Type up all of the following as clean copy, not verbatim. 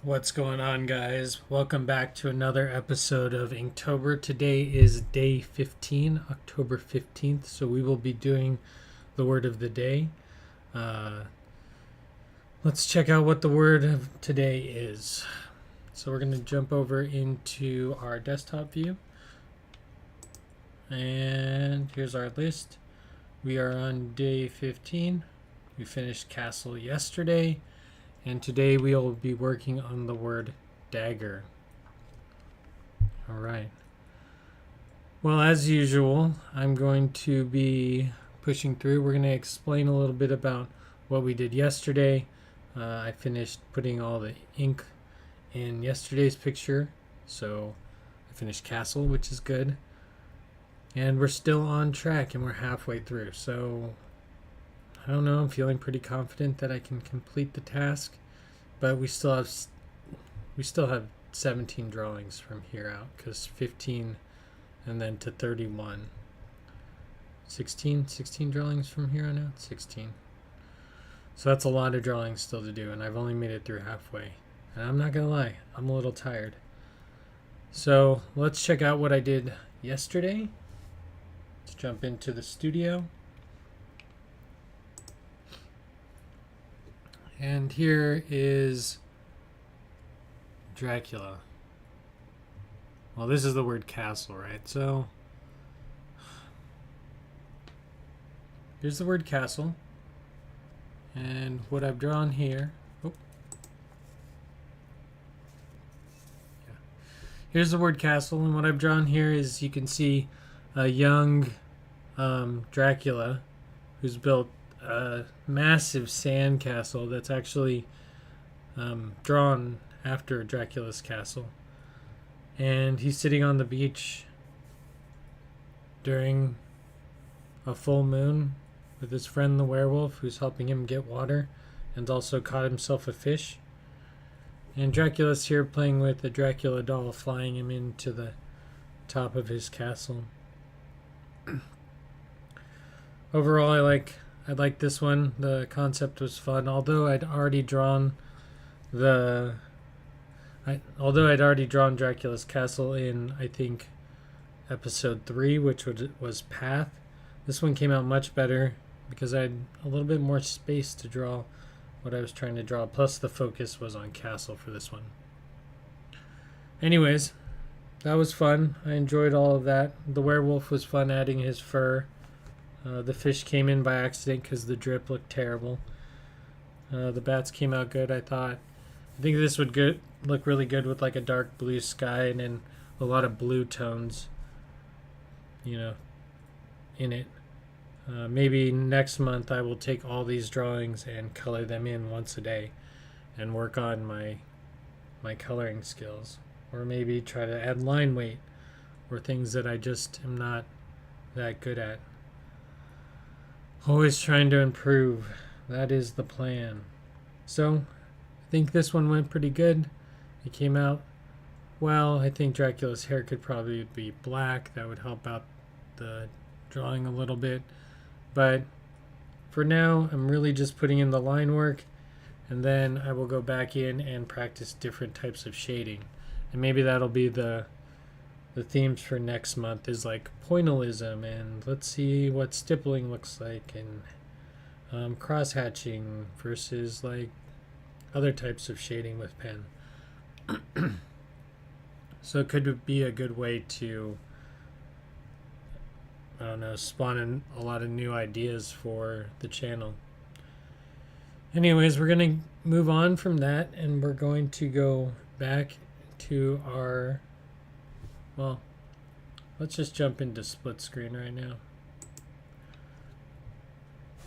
What's going on, guys? Welcome back to another episode of Inktober. Today is day 15, October 15th, so we will be doing the word of the day. Let's check out what the word of today is. So we're going to jump over into our desktop view. And here's our list. We are on day 15. We finished castle yesterday. And today we will be working on the word dagger. Alright. Well, as usual, I'm going to be pushing through. We're going to explain a little bit about what we did yesterday. I finished putting all the ink in yesterday's picture. So I finished castle, which is good. And we're still on track and we're halfway through. So I don't know, I'm feeling pretty confident that I can complete the task, but we still have 17 drawings from here out, because 15 and then to 31. 16 drawings from here on out, 16. So that's a lot of drawings still to do, and I've only made it through halfway. And I'm not gonna lie, I'm a little tired. So let's check out what I did yesterday. Let's jump into the studio. And here is Dracula. Well, this is the word castle, right? So here's the word castle. And what I've drawn here. Here's the word castle. And what I've drawn here is, you can see a young Dracula who's built a massive sand castle that's actually drawn after Dracula's castle, and he's sitting on the beach during a full moon with his friend the werewolf, who's helping him get water, and also caught himself a fish. And Dracula's here playing with a Dracula doll, flying him into the top of his castle. Overall, I like this one. The concept was fun. Although I'd already drawn Dracula's castle in, I think, episode 3, which was Path. This one came out much better because I had a little bit more space to draw what I was trying to draw. Plus the focus was on castle for this one. Anyways, that was fun. I enjoyed all of that. The werewolf was fun, adding his fur. The fish came in by accident because the drip looked terrible. The bats came out good, I thought. I think this would look really good with like a dark blue sky and then a lot of blue tones, in it. Maybe next month I will take all these drawings and color them in once a day and work on my coloring skills. Or maybe try to add line weight or things that I just am not that good at. Always trying to improve. That is the plan. So, I think this one went pretty good. It came out well. I think Dracula's hair could probably be black. That would help out the drawing a little bit. But for now, I'm really just putting in the line work. And then I will go back in and practice different types of shading. And maybe that'll be the themes for next month, is like pointillism, and let's see what stippling looks like, and cross hatching versus like other types of shading with pen. So it could be a good way to, I don't know, spawn in a lot of new ideas for the channel. Anyways, we're going to move on from that, and we're going to go back to our, well, let's just jump into split screen right now,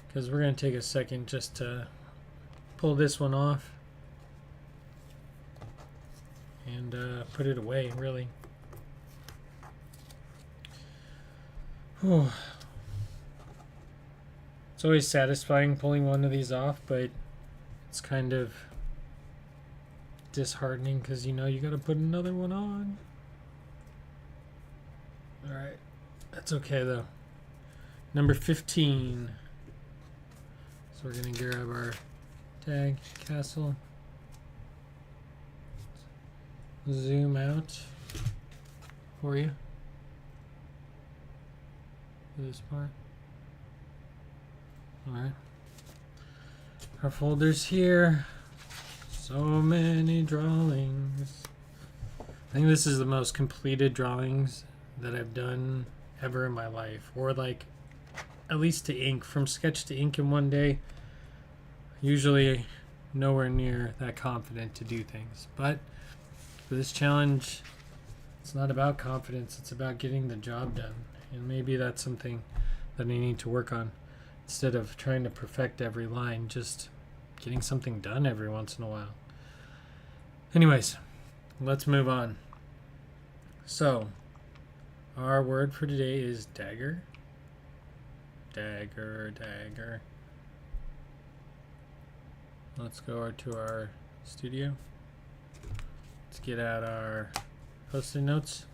because we're going to take a second just to pull this one off and put it away, really. Whew. It's always satisfying pulling one of these off, but it's kind of disheartening because you gotta put another one on. Alright, that's okay though. Number 15. So we're gonna grab our tag castle. zoom out for you for this part. Alright. Our folder's here. So many drawings. I think this is the most completed drawings that I've done ever in my life. Or like, at least to ink. From sketch to ink in one day. Usually nowhere near that confident to do things. But for this challenge, it's not about confidence. It's about getting the job done. And maybe that's something that I need to work on. Instead of trying to perfect every line, just getting something done every once in a while. Anyways, let's move on. So, our word for today is dagger. Dagger, dagger. Let's go to our studio. Let's get out our Post-it notes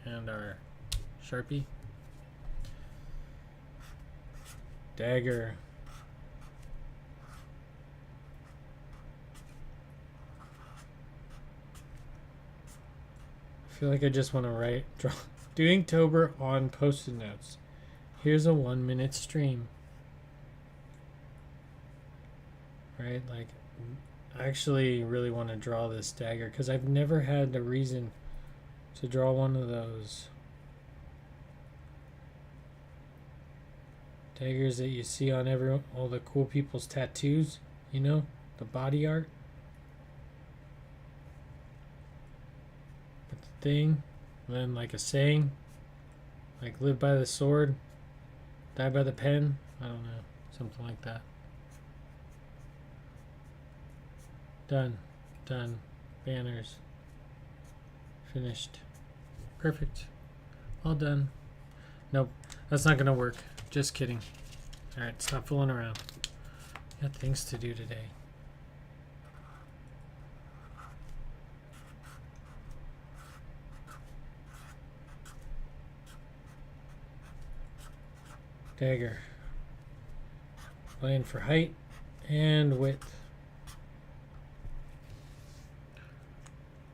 and our Sharpie. Dagger. I feel like I just want to do Inktober on Post-it notes. Here's a 1-minute stream. Right? Like, I actually really want to draw this dagger because I've never had a reason to draw one of those daggers that you see on all the cool people's tattoos, you know, the body art. But the thing, then like a saying, like live by the sword, die by the pen. I don't know, something like that. Done. Done. Banners. Finished. Perfect. All done. Nope. That's not going to work. Just kidding. Alright, stop fooling around. Got things to do today. Dagger. Plan for height and width.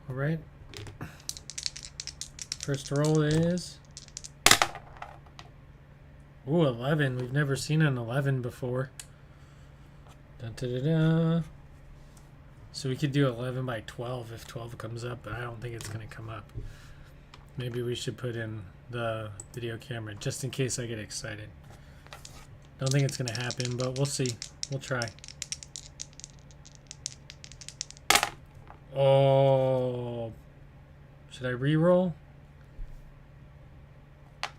Alright. First roll is... Ooh, 11. We've never seen an 11 before. Dun, da, da, da. So we could do 11 by 12 if 12 comes up, but I don't think it's going to come up. Maybe we should put in the video camera just in case I get excited. Don't think it's going to happen, but we'll see. We'll try. Oh, should I re-roll?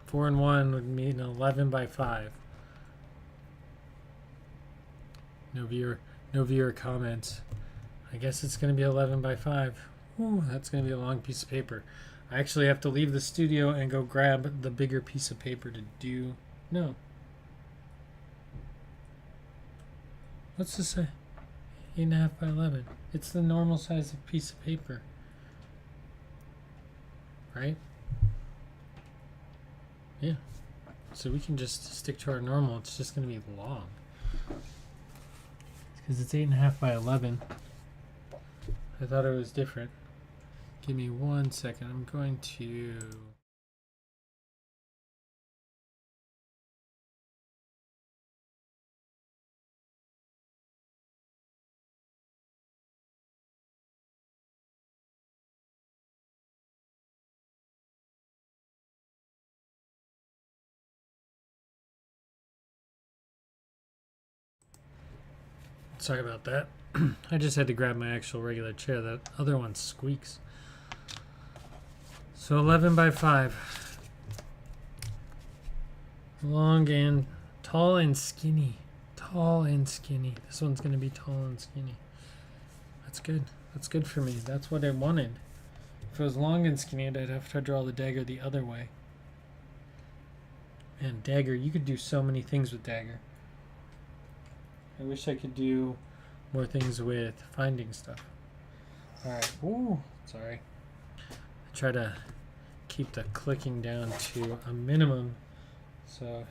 4 and 1 would mean 11 by 5. No viewer comments. I guess it's going to be 11 by 5. Ooh, that's going to be a long piece of paper. I actually have to leave the studio and go grab the bigger piece of paper to do. No. What's this say? 8.5 by 11. It's the normal size of piece of paper. Right? Yeah. So we can just stick to our normal. It's just going to be long. Because it's 8.5 by 11. I thought it was different. Give me 1 second. I'm going to... Sorry about that. I just had to grab my actual regular chair. That other one squeaks. So 11 by 5. Long and tall and skinny. Tall and skinny. This one's going to be tall and skinny. That's good. That's good for me. That's what I wanted. If it was long and skinny, I'd have to draw the dagger the other way. And dagger, you could do so many things with dagger. I wish I could do more things with finding stuff. Alright. Ooh, sorry. I try to keep the clicking down to a minimum so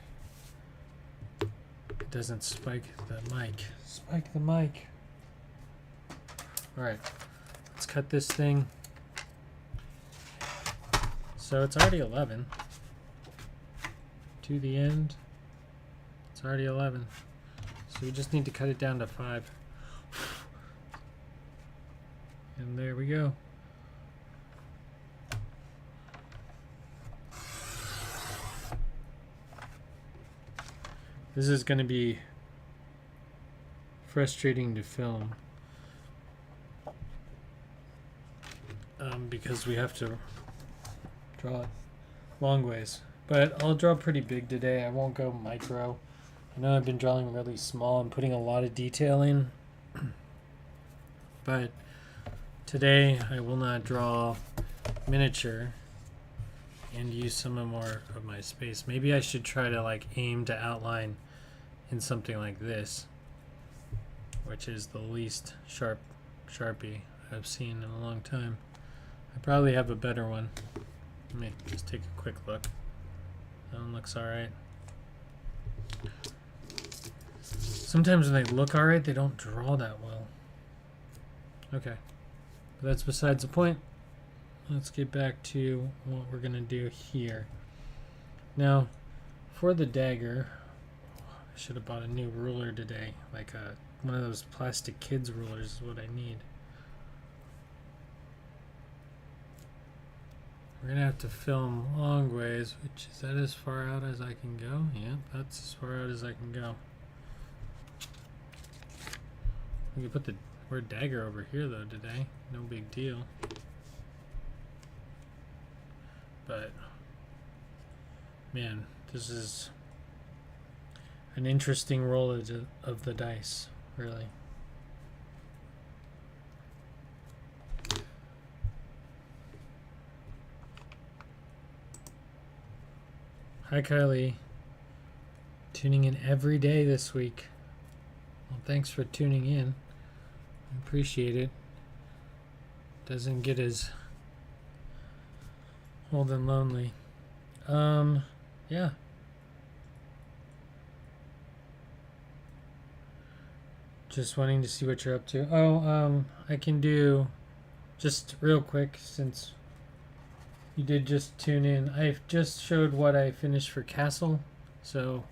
it doesn't spike the mic. Spike the mic. Alright. Let's cut this thing. So it's already 11. To the end. It's already 11. So we just need to cut it down to 5. And there we go. This is going to be frustrating to film because we have to draw it long ways. But I'll draw pretty big today. I won't go micro. I know I've been drawing really small and putting a lot of detail in. But today I will not draw miniature and use some more of my space. Maybe I should try to like aim to outline in something like this, which is the least sharp Sharpie I've seen in a long time. I probably have a better one. Let me just take a quick look. That one looks alright. Sometimes when they look alright, they don't draw that well. Okay, but that's besides the point. Let's get back to what we're going to do here. Now, for the dagger, I should have bought a new ruler today. Like one of those plastic kids rulers is what I need. We're going to have to film long ways, which is that as far out as I can go? Yeah, that's as far out as I can go. We can put the word dagger over here though today. No big deal. But man, this is an interesting roll of the dice, really. Hi Kylie, tuning in every day this week. Well, thanks for tuning in. I appreciate it. Doesn't get as old and lonely. Yeah. Just wanting to see what you're up to. Oh, I can do just real quick since you did just tune in. I just showed what I finished for Castle. So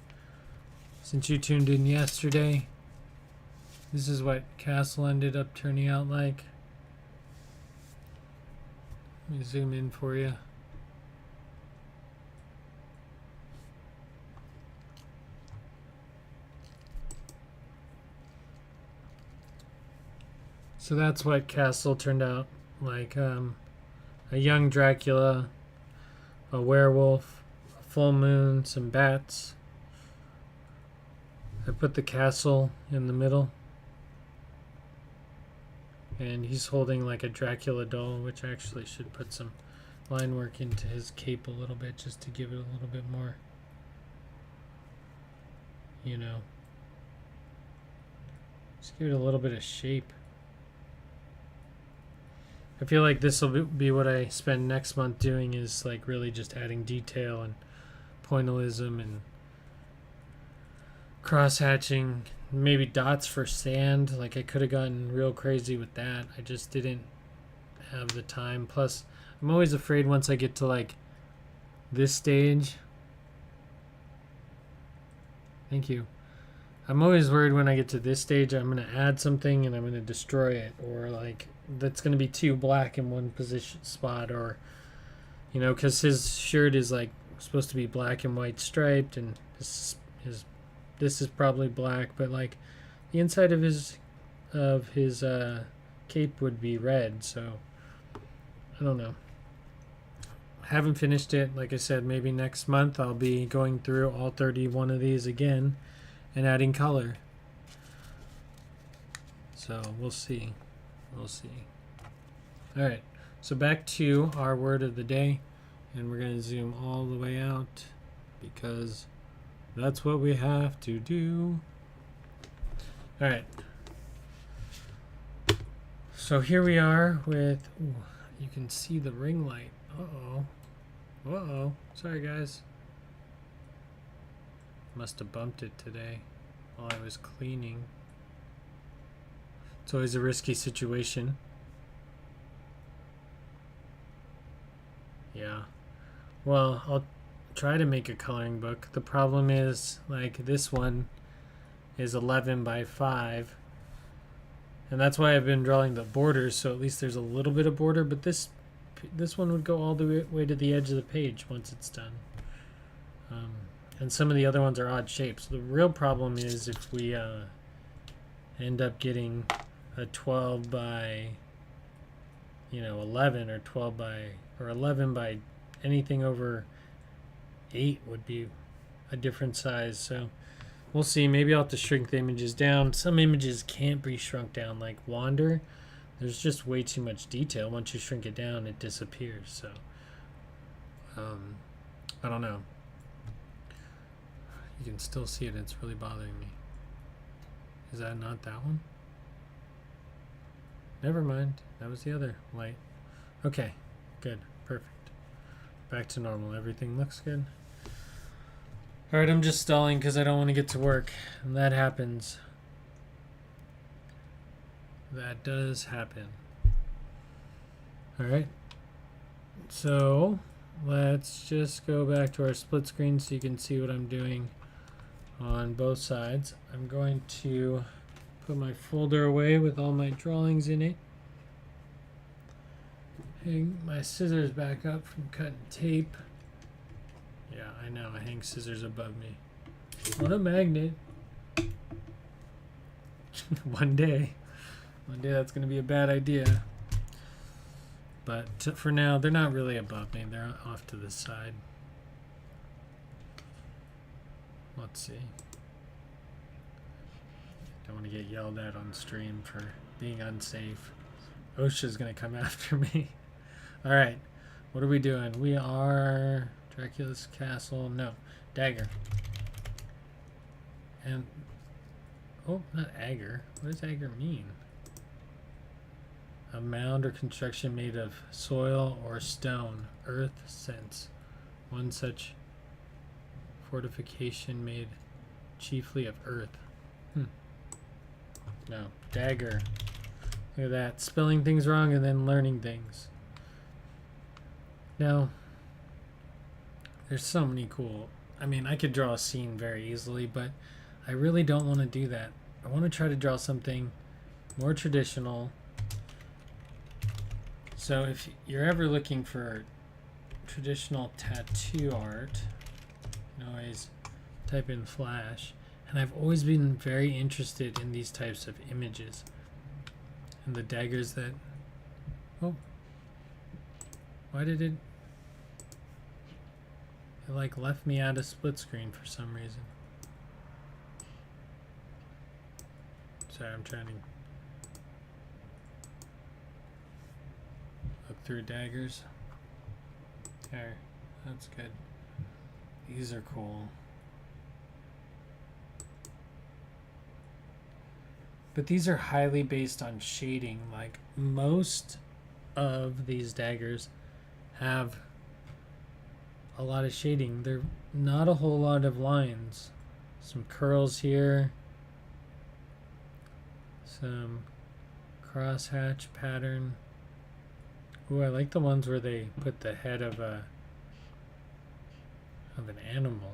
since you tuned in yesterday, this is what Castle ended up turning out like. Let me zoom in for you. So that's what Castle turned out like. A young Dracula, a werewolf, a full moon, some bats. I put the castle in the middle. And he's holding like a Dracula doll, which actually should put some line work into his cape a little bit just to give it a little bit more, you know, just give it a little bit of shape. I feel like this will be what I spend next month doing, is like really just adding detail and pointillism and cross-hatching, maybe dots for sand. Like I could have gotten real crazy with that. I just didn't have the time. Plus, I'm always afraid once I get to like this stage. Thank you. I'm always worried when I get to this stage I'm going to add something and I'm going to destroy it, or like that's going to be too black in one position spot, or you know, because his shirt is like supposed to be black and white striped, and this is probably black, but like the inside of his cape would be red. So I don't know. Haven't finished it. Like I said, maybe next month I'll be going through all 31 of these again and adding color. So we'll see. We'll see. All right. So back to our word of the day, and we're going to zoom all the way out because that's what we have to do. All right. So here we are with, ooh, you can see the ring light. Uh-oh. Uh-oh. Sorry, guys. Must have bumped it today while I was cleaning. It's always a risky situation. Yeah. Well, I'll try to make a coloring book. The problem is, like, this one is 11 by 5. And that's why I've been drawing the borders, so at least there's a little bit of border. But this one would go all the way to the edge of the page once it's done. And some of the other ones are odd shapes. The real problem is if we end up getting a 12 by 11, or 12 by, or 11 by anything over 8 would be a different size. So we'll see. Maybe I'll have to shrink the images down. Some images can't be shrunk down, like Wander. There's just way too much detail. Once you shrink it down, it disappears. So I don't know. You can still see it. It's really bothering me. Is that not that one? Never mind. That was the other light. Okay. Good. Perfect. Back to normal. Everything looks good. Alright, I'm just stalling because I don't want to get to work. And that happens. That does happen. Alright. So, let's just go back to our split screen so you can see what I'm doing on both sides. I'm going to put my folder away with all my drawings in it. Hang my scissors back up from cutting tape. Yeah, I know, I hang scissors above me. On a magnet. One day that's going to be a bad idea. But for now, they're not really above me. They're off to the side. Let's see. Don't want to get yelled at on stream for being unsafe. OSHA's going to come after me. Alright, what are we doing? We are Dracula's Castle. No, Dagger. And, oh, not Agger. What does Agger mean? A mound or construction made of soil or stone. Earth sense. One such fortification made chiefly of earth. No, Dagger. Look at that. Spelling things wrong and then learning things. Now, there's so many cool... I mean, I could draw a scene very easily, but I really don't want to do that. I want to try to draw something more traditional. So if you're ever looking for traditional tattoo art, you can always type in Flash. And I've always been very interested in these types of images. And the daggers that... Oh. Why did it... It like left me out of split screen for some reason. Sorry, I'm trying to look through daggers. There, that's good. These are cool. But these are highly based on shading. Like most of these daggers have a lot of shading. They're not a whole lot of lines. Some curls here. Some crosshatch pattern. Ooh, I like the ones where they put the head of an animal.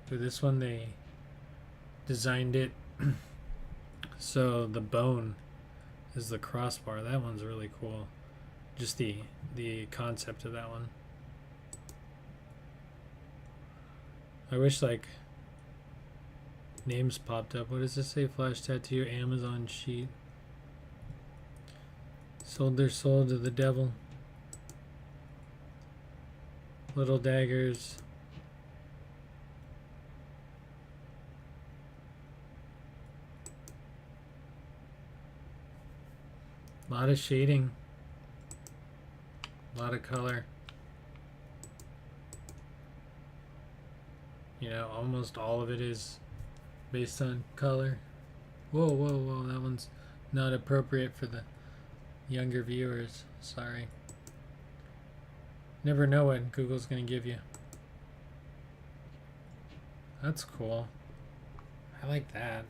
For this one they designed it so the bone is the crossbar. That one's really cool. Just the concept of that one. I wish like names popped up. What does this say? Flash tattoo, Amazon sheet. Sold their soul to the devil. Little daggers. A lot of shading. A lot of color. You know, almost all of it is based on color. Whoa, whoa, whoa. That one's not appropriate for the younger viewers. Sorry. Never know what Google's going to give you. That's cool. I like that.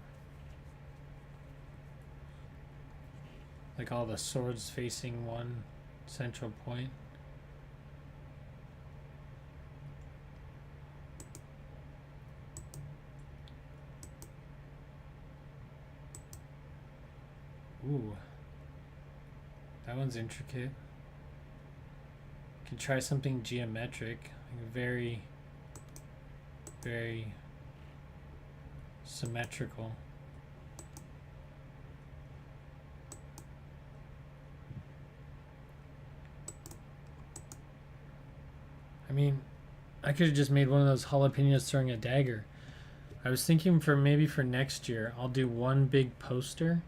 Like all the swords facing one central point. Ooh, that one's intricate. Could try something geometric, like very, very symmetrical. I mean, I could have just made one of those jalapenos throwing a dagger. I was thinking for maybe for next year, I'll do one big poster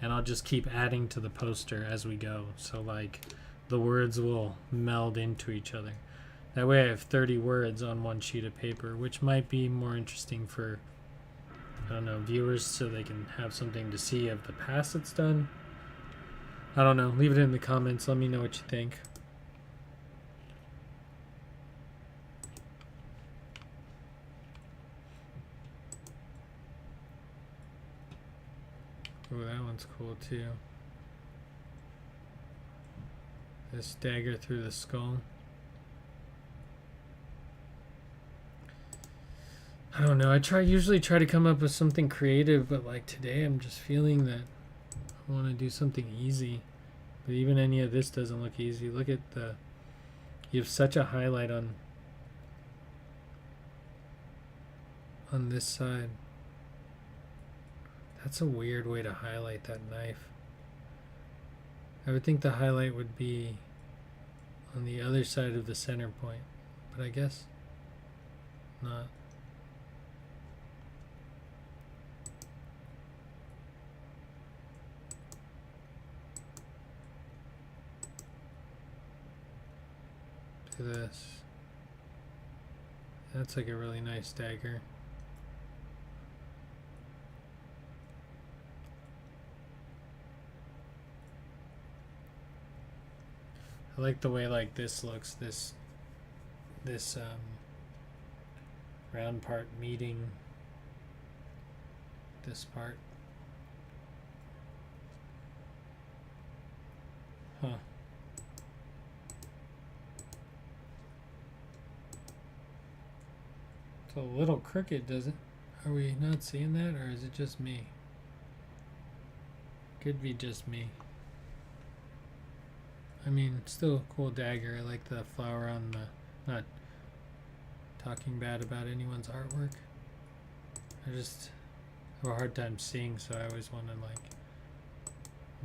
and I'll just keep adding to the poster as we go. So like the words will meld into each other. That way I have 30 words on one sheet of paper, which might be more interesting for, I don't know, viewers, so they can have something to see of the past that's done. I don't know. Leave it in the comments. Let me know what you think. Oh, that one's cool too. This dagger through the skull. I don't know. I usually try to come up with something creative, but like today I'm just feeling that I want to do something easy. But even any of this doesn't look easy. Look at you have such a highlight on this side. That's a weird way to highlight that knife. I would think the highlight would be on the other side of the center point, but I guess not. Do this. That's like a really nice dagger. I like the way like this looks, this round part meeting this part. Huh. It's a little crooked, does it? Are we not seeing that, or is it just me? Could be just me. I mean, still a cool dagger. I like the flower on the, not talking bad about anyone's artwork. I just have a hard time seeing, so I always want to like,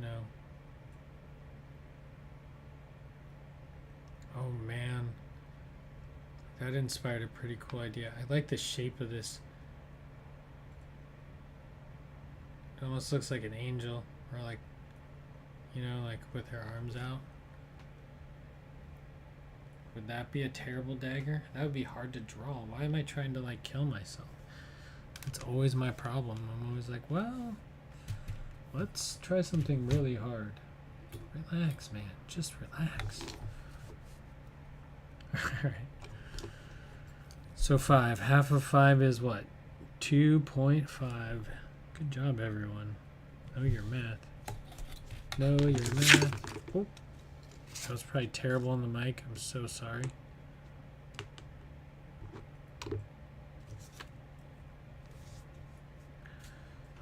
know. Oh man, that inspired a pretty cool idea. I like the shape of this. It almost looks like an angel, or like, you know, like with her arms out. Would that be a terrible dagger? That would be hard to draw. Why am I trying to like kill myself? That's always my problem. I'm always like, well, let's try something really hard. Relax, man. Just relax. Alright. So 5. Half of 5 is what? 2.5. Good job, everyone. Know your math. Know your math. Oh. That was probably terrible on the mic. I'm so sorry. I'm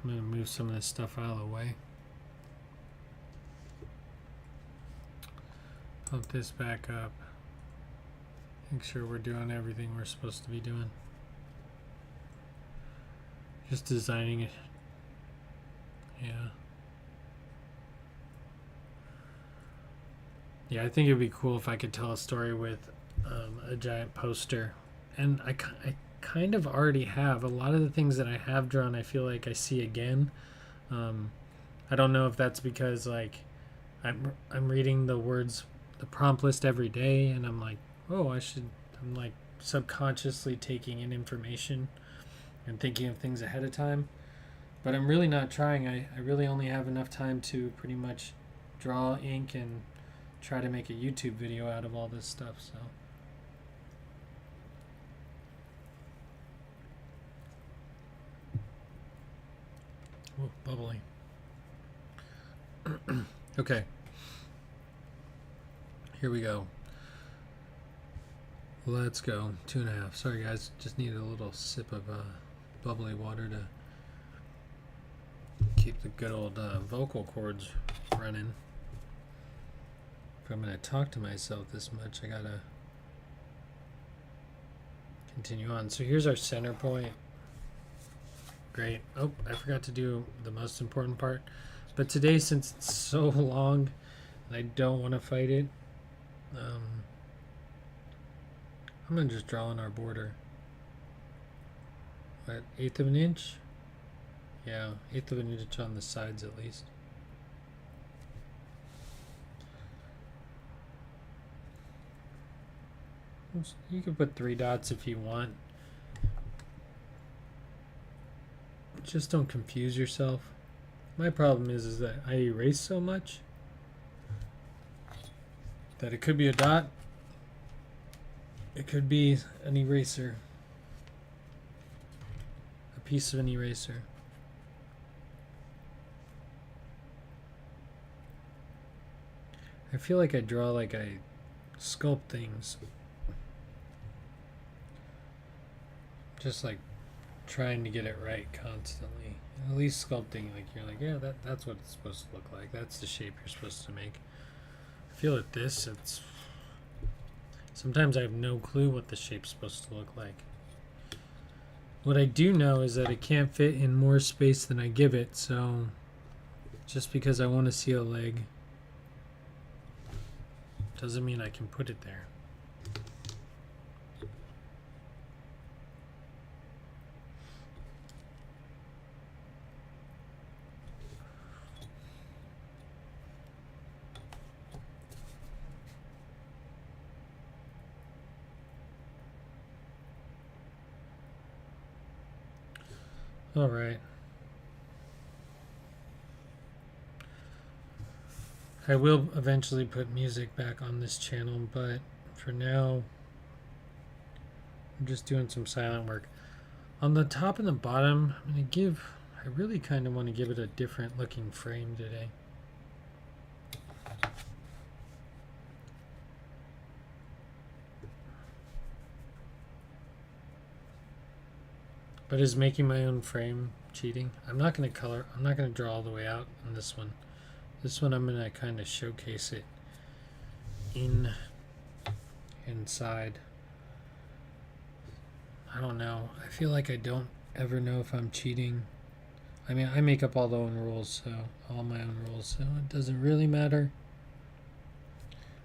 going to move some of this stuff out of the way. Pump this back up. Make sure we're doing everything we're supposed to be doing. Just designing it. Yeah. Yeah, I think it'd be cool if I could tell a story with a giant poster. And I kind of already have. A lot of the things that I have drawn, I feel like I see again. I don't know if that's because like I'm reading the words, the prompt list every day, and I'm like, oh, I'm like subconsciously taking in information and thinking of things ahead of time. But I'm really not trying. I really only have enough time to pretty much draw, ink, and try to make a YouTube video out of all this stuff. So oh, bubbly. Okay. Here we go. Let's go. 2.5. Sorry guys, just needed a little sip of bubbly water to keep the good old vocal cords running. If I'm going to talk to myself this much, I gotta continue on. So here's our center point. Great. Oh, I forgot to do the most important part. But today, since it's so long and I don't want to fight it, I'm going to just draw on our border. What, 1/8 of an inch? Yeah, 1/8 of an inch on the sides at least. You can put 3 dots if you want. Just don't confuse yourself. My problem is that I erase so much that it could be a dot. It could be an eraser. A piece of an eraser. I feel like I draw like I sculpt things. Just like trying to get it right constantly. At least sculpting, like you're like, yeah, that's what it's supposed to look like. That's the shape you're supposed to make. I feel at this, it's sometimes I have no clue what the shape's supposed to look like. What I do know is that it can't fit in more space than I give it, so just because I want to see a leg doesn't mean I can put it there. All right. I will eventually put music back on this channel, but for now, I'm just doing some silent work. On the top and the bottom, I really kind of want to give it a different looking frame today. But is making my own frame cheating? I'm not going to draw all the way out on this one. This one I'm going to kind of showcase it inside. I don't know. I feel like I don't ever know if I'm cheating. I mean, I make up all my own rules, so it doesn't really matter.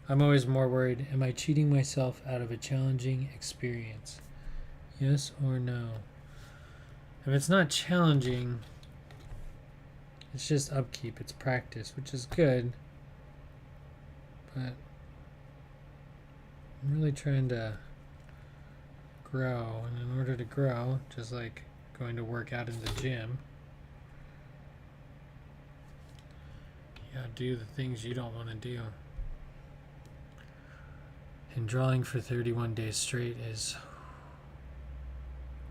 I'm always more worried, am I cheating myself out of a challenging experience? Yes or no? If it's not challenging, it's just upkeep, it's practice, which is good. But I'm really trying to grow, and in order to grow, just like going to work out in the gym, you gotta do the things you don't want to do. And drawing for 31 days straight is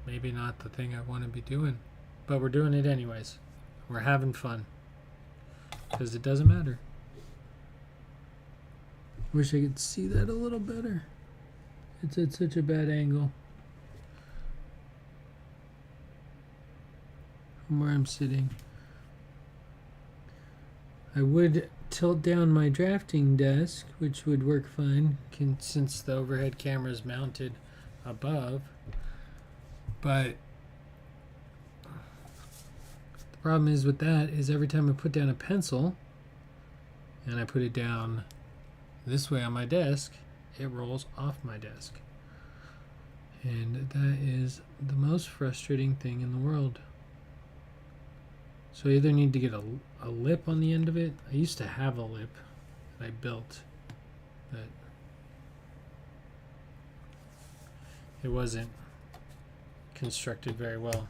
maybe not the thing I want to be doing, but we're doing it anyways. We're having fun because it doesn't matter. Wish I could see that a little better. It's at such a bad angle from where I'm sitting. I would tilt down my drafting desk, which would work fine since the overhead camera is mounted above. But the problem is with that is every time I put down a pencil and I put it down this way on my desk, it rolls off my desk. And that is the most frustrating thing in the world. So I either need to get a lip on the end of it. I used to have a lip that I built, but it wasn't constructed very well.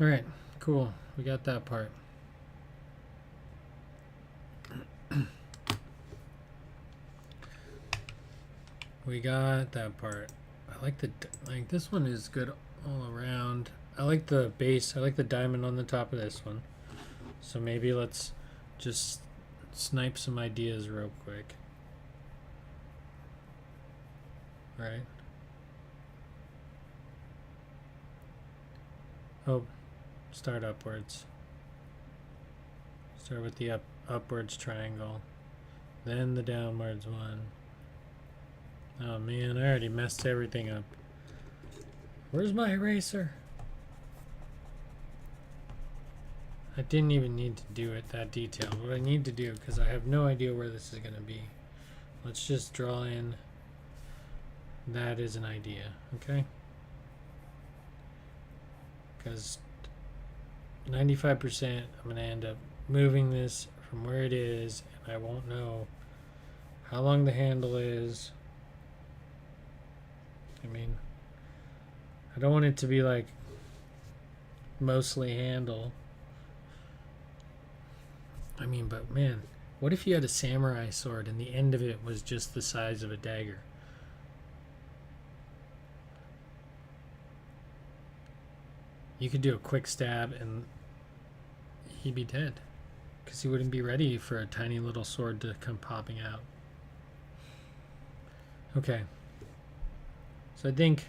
All right, cool. We got that part. We got that part. I like this one is good all around. I like the base. I like the diamond on the top of this one. So maybe let's just snipe some ideas real quick. right? Oh, start upwards. Start with the upwards triangle, then the downwards one. Oh man, I already messed everything up. Where's my eraser? I didn't even need to do it that detailed. What I need to do, because I have no idea where this is going to be. Let's just draw in. That is an idea, okay? Because 95% I'm going to end up moving this from where it is, and I won't know how long the handle is. I mean, I don't want it to be like mostly handle. I mean, but man, what if you had a samurai sword and the end of it was just the size of a dagger? You could do a quick stab and he'd be dead, because he wouldn't be ready for a tiny little sword to come popping out. Okay. So I think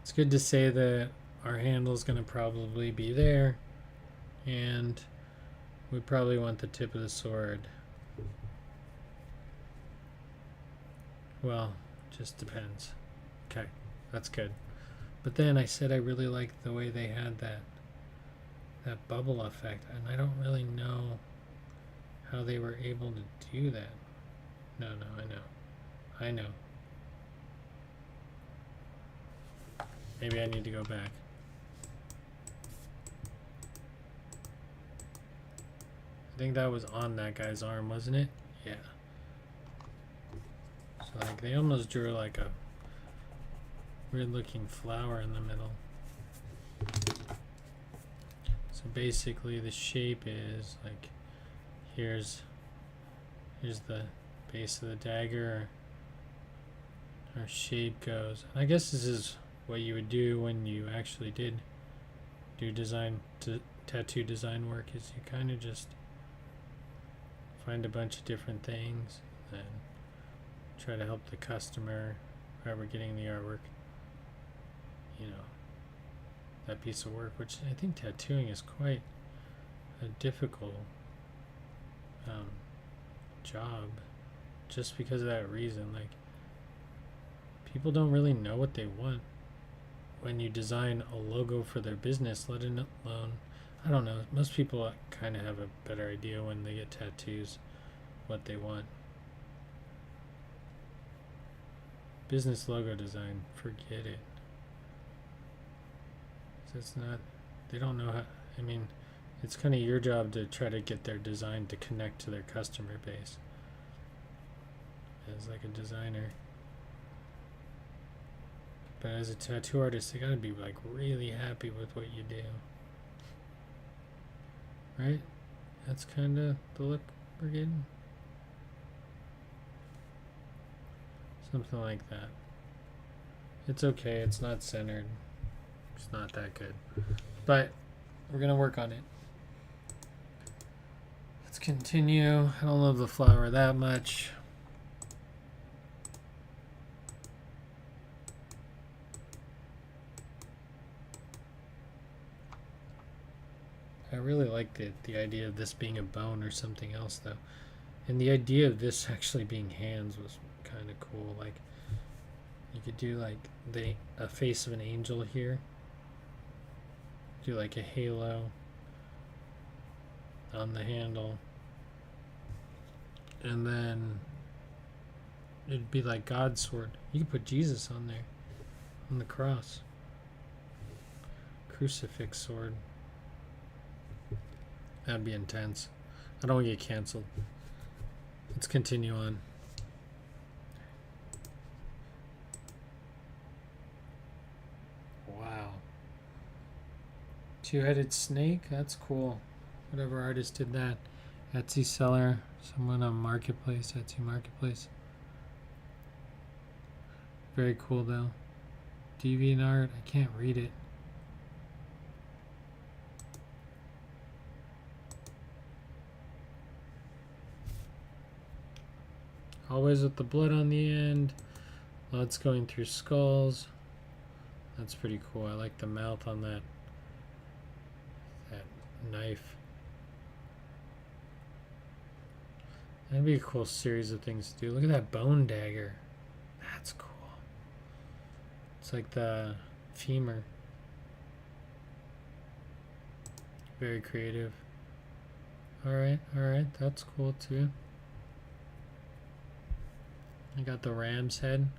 it's good to say that our handle is going to probably be there, and we probably want the tip of the sword. Well, just depends. Okay, that's good. But then I said I really liked the way they had that bubble effect, and I don't really know how they were able to do that. No, I know. Maybe I need to go back. I think that was on that guy's arm, wasn't it? Yeah. So like they almost drew like a weird looking flower in the middle. So basically the shape is like here's the base of the dagger. Our shape goes. I guess this is what you would do when you actually did do tattoo design work, is you kind of just find a bunch of different things and try to help the customer, whoever getting the artwork, you know, that piece of work, which I think tattooing is quite a difficult job, just because of that reason. Like, people don't really know what they want when you design a logo for their business, let alone, I don't know, most people kind of have a better idea when they get tattoos what they want. Business logo design, forget it. It's not, they don't know how, I mean, it's kind of your job to try to get their design to connect to their customer base as like a designer. But as a tattoo artist, you gotta be like really happy with what you do, right? That's kind of the look we're getting. Something like that. It's okay, it's not centered. It's not that good. But we're gonna work on it. Let's continue. I don't love the flower that much. I really like the idea of this being a bone or something else, though. And the idea of this actually being hands was kind of cool. Like, you could do like a face of an angel here. Do like a halo on the handle. And then it'd be like God's sword. You could put Jesus on there, on the cross. Crucifix sword. That'd be intense. I don't want to get canceled. Let's continue on. Wow. Two-headed snake? That's cool. Whatever artist did that. Etsy seller. Someone on Marketplace. Etsy Marketplace. Very cool though. DeviantArt. I can't read it. Always with the blood on the end. Lots going through skulls. That's pretty cool. I like the mouth on that knife. That'd be a cool series of things to do. Look at that bone dagger. That's cool. It's like the femur. Very creative. Alright, that's cool too. I got the ram's head.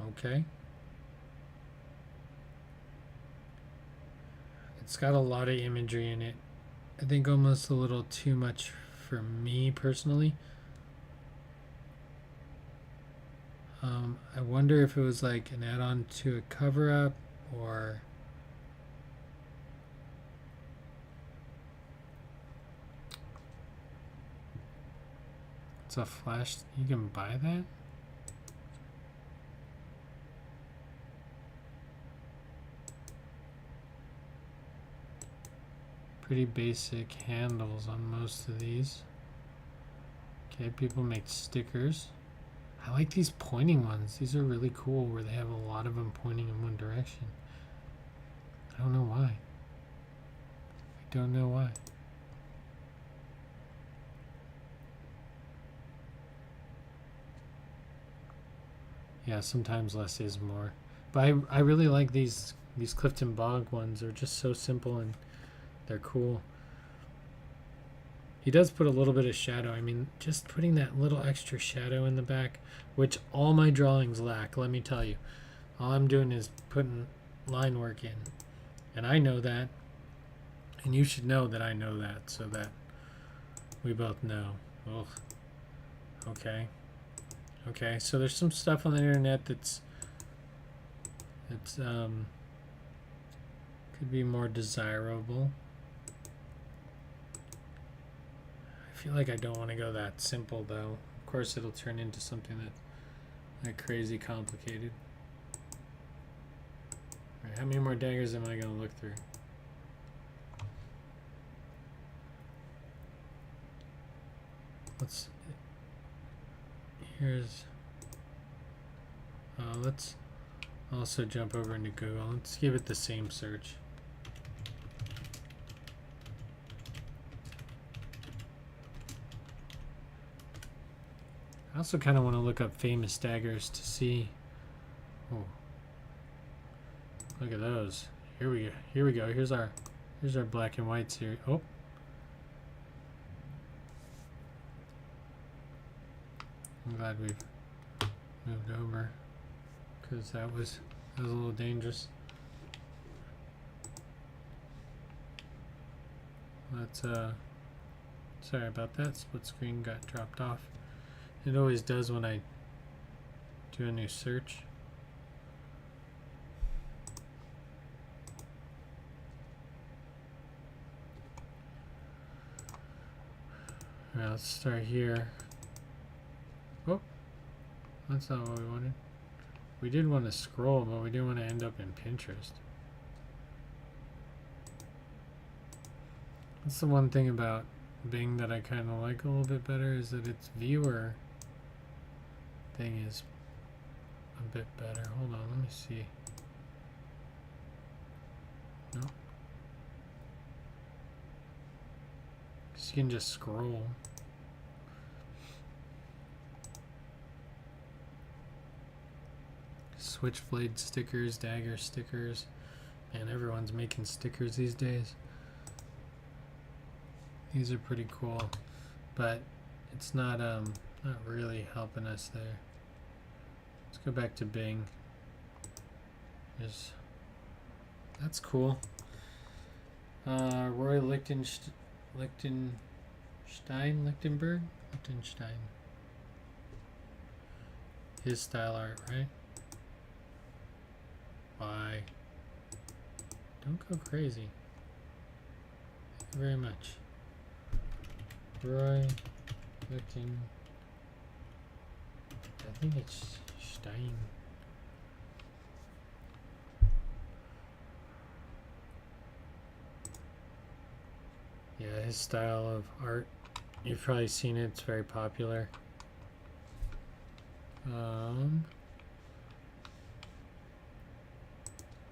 Okay. It's got a lot of imagery in it. I think almost a little too much for me personally. I wonder if it was like an add-on to a cover-up or it's a flash. You can buy that? Pretty basic handles on most of these. Okay, people make stickers. I like these pointing ones. These are really cool where they have a lot of them pointing in one direction. I don't know why. I don't know why. Yeah, sometimes less is more. But I really like these Clifton Bog ones. They're just so simple and they're cool. He does put a little bit of shadow. I mean, just putting that little extra shadow in the back, which all my drawings lack, let me tell you. All I'm doing is putting line work in. And I know that. And you should know that I know that, so that we both know. Ugh. Okay. Okay, so there's some stuff on the internet that's could be more desirable. I feel like I don't want to go that simple though. Of course it'll turn into something that crazy complicated. Alright, how many more daggers am I gonna look through? Let's also jump over into Google. Let's give it the same search. I also kind of want to look up famous daggers to see. Oh, look at those. Here we go. Here's our black and white series. Oh. I'm glad we've moved over because that was a little dangerous. Let's sorry about that. Split screen got dropped off. It always does when I do a new search. Alright, let's start here. Oh, that's not what we wanted. We did want to scroll, but we didn't want to end up in Pinterest. That's the one thing about Bing that I kind of like a little bit better, is that its viewer thing is a bit better. Hold on, let me see. No. Because you can just scroll. Switchblade stickers, dagger stickers. Man, everyone's making stickers these days. These are pretty cool, but it's not really helping us there. Let's go back to Bing. That's cool. Roy Lichtenstein. His style art, right? Why? Don't go crazy. Thank you very much. Roy Lichten. I think it's Stein. his style of art. You've probably seen it. It's very popular.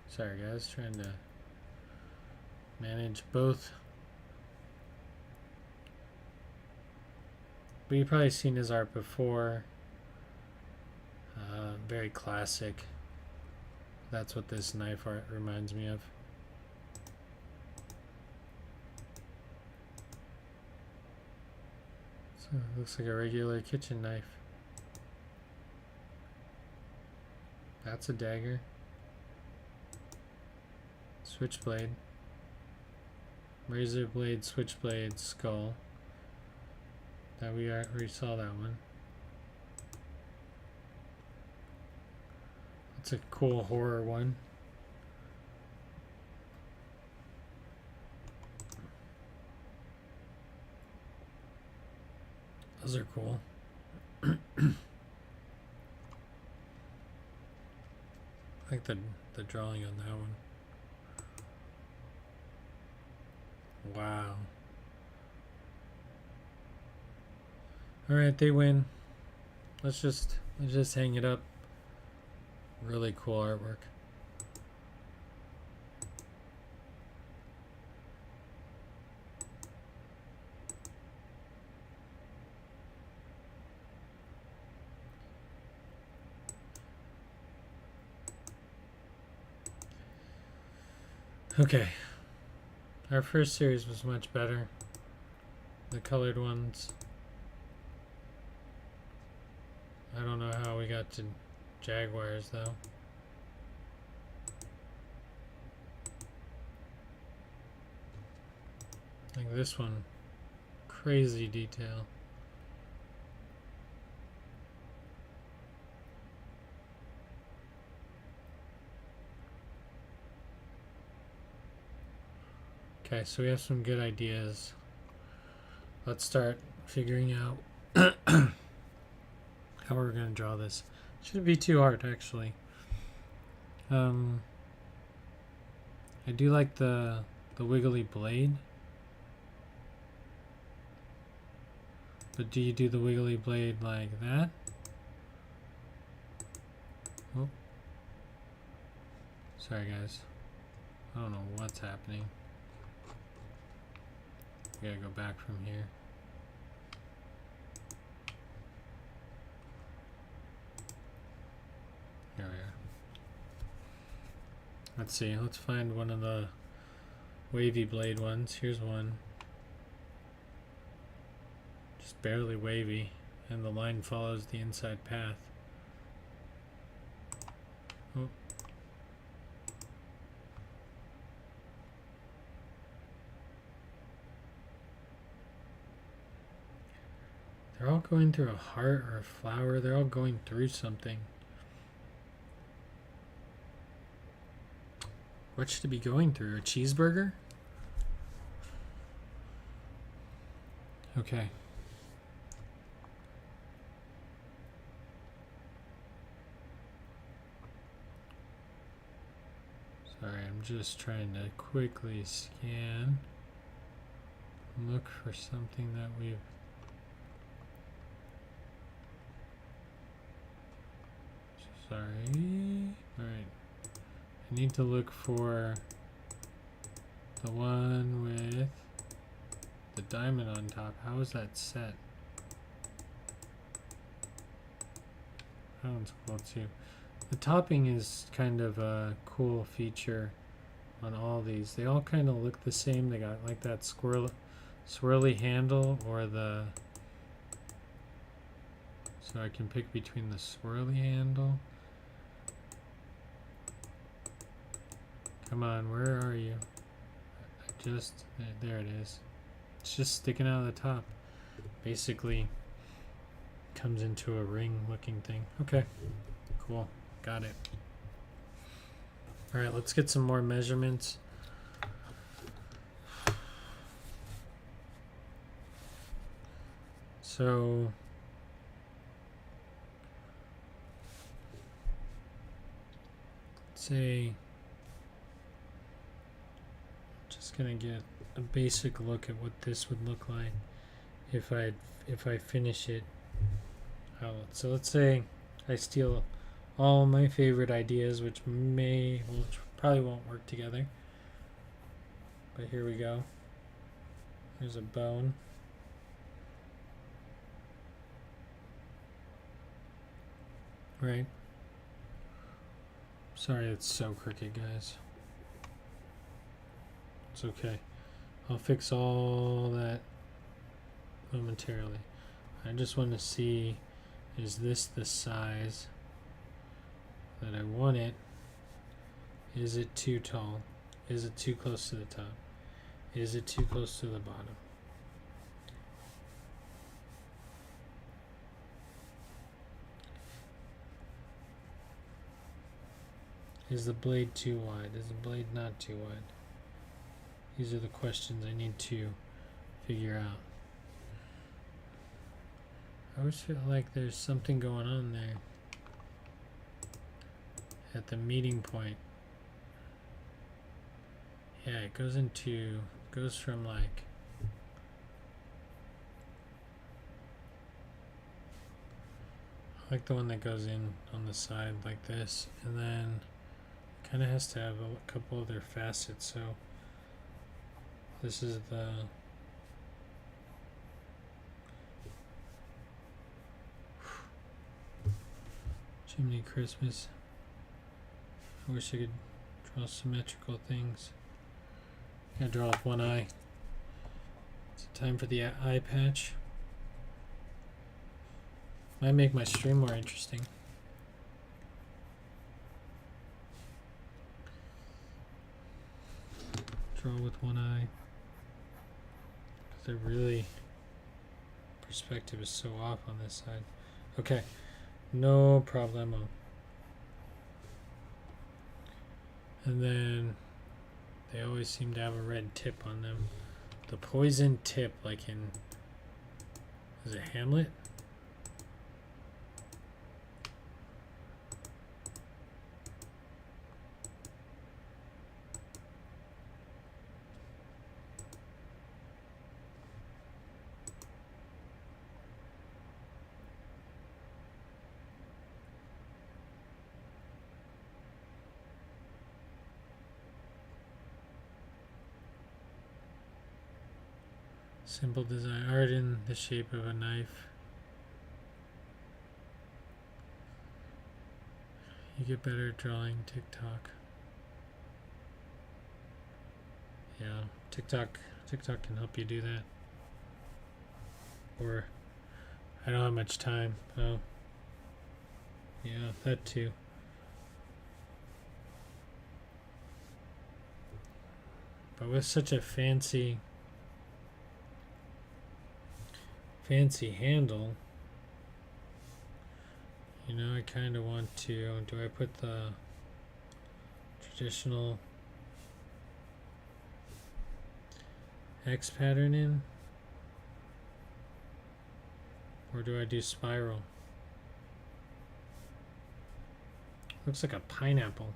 Sorry guys, trying to manage both. But you've probably seen his art before. Very classic. That's what this knife art reminds me of. So it looks like a regular kitchen knife. That's a dagger. Switchblade. Razor blade, switchblade, skull. That we already saw that one. It's a cool horror one. Those are cool. I like the drawing on that one. Wow. Alright, they win. Let's just hang it up. Really cool artwork. Okay. Our first series was much better. The colored ones. I don't know how we got to Jaguars though. Like this one, crazy detail. Okay, so we have some good ideas. Let's start figuring out how we're going to draw this. Shouldn't be too hard, actually. I do like the wiggly blade. But do you do the wiggly blade like that? Oh. Sorry, guys. I don't know what's happening. We gotta go back from here. Here we are. Let's see, let's find one of the wavy blade ones. Here's one. Just barely wavy, and the line follows the inside path. Oh. They're all going through a heart or a flower. They're all going through something. What should it be going through? A cheeseburger? Okay. Sorry, I'm just trying to quickly scan. Look for something that we've... Sorry. Alright. I need to look for the one with the diamond on top. How is that set? That one's cool too. The topping is kind of a cool feature on all these. They all kind of look the same. They got like that swirly handle or the... So I can pick between the swirly handle. Come on, where are you? There it is. It's just sticking out of the top. Basically comes into a ring looking thing. Okay, cool, got it. All right, let's get some more measurements. So let's say, just gonna get a basic look at what this would look like if I finish it out. So let's say I steal all my favorite ideas, which probably won't work together. But here we go. There's a bone. Right. Sorry it's so crooked, guys. It's okay. I'll fix all that momentarily. I just want to see, is this the size that I want it? Is it too tall? Is it too close to the top? Is it too close to the bottom? Is the blade too wide? Is the blade not too wide? These are the questions I need to figure out. I always feel like there's something going on there at the meeting point. Yeah, it goes from like I like the one that goes in on the side like this, and then kind of has to have a couple other facets. So this is the Jiminy Christmas. I wish I could draw symmetrical things. Gotta draw with one eye. It's time for the eye patch. Might make my stream more interesting. Draw with one eye. Because perspective is so off on this side. Okay, no problemo. And then they always seem to have a red tip on them. The poison tip, like in, is it Hamlet? Simple design, art in the shape of a knife. You get better at drawing TikTok. Yeah, TikTok can help you do that. Or I don't have much time. Oh, yeah, that too. But with such a fancy handle, you know, I kind of want to, do I put the traditional X pattern in, or do I do spiral? Looks like a pineapple.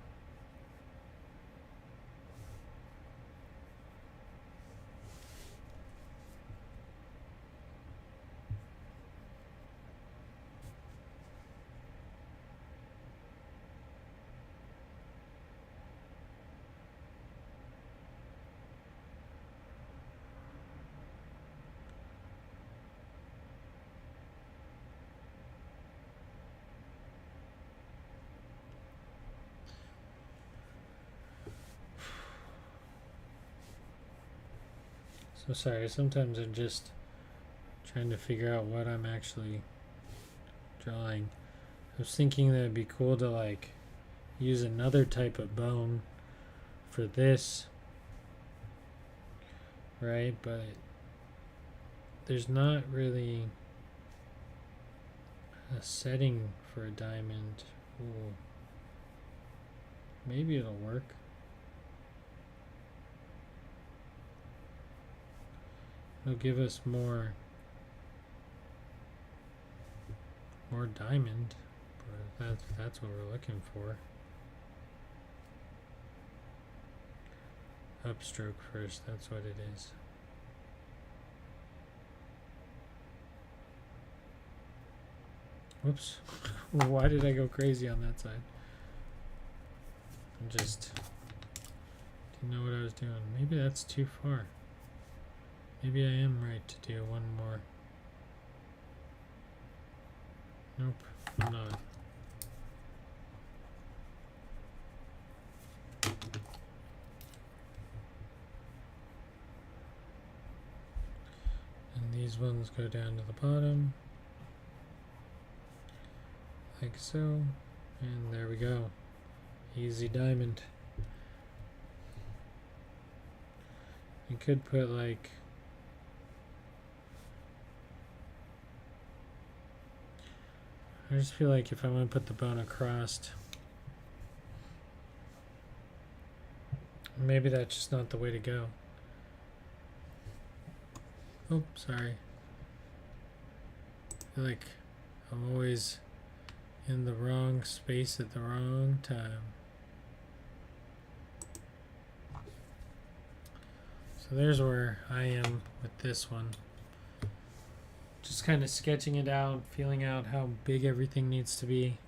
So sorry, sometimes I'm just trying to figure out what I'm actually drawing. I was thinking that it'd be cool to like use another type of bone for this, right? But there's not really a setting for a diamond. Ooh. Maybe it'll work. It'll give us more diamond, but that's what we're looking for. upstroke first, that's what it is. Whoops. Why did I go crazy on that side? I just didn't know what I was doing. Maybe that's too far. Maybe I am right to do one more. Nope, I'm not. And these ones go down to the bottom. Like so. And there we go. Easy diamond. You could put like I just feel like if I want to put the bone across, maybe that's just not the way to go. Oh, sorry. I feel like I'm always in the wrong space at the wrong time. So there's where I am with this one. Just kind of sketching it out, feeling out how big everything needs to be.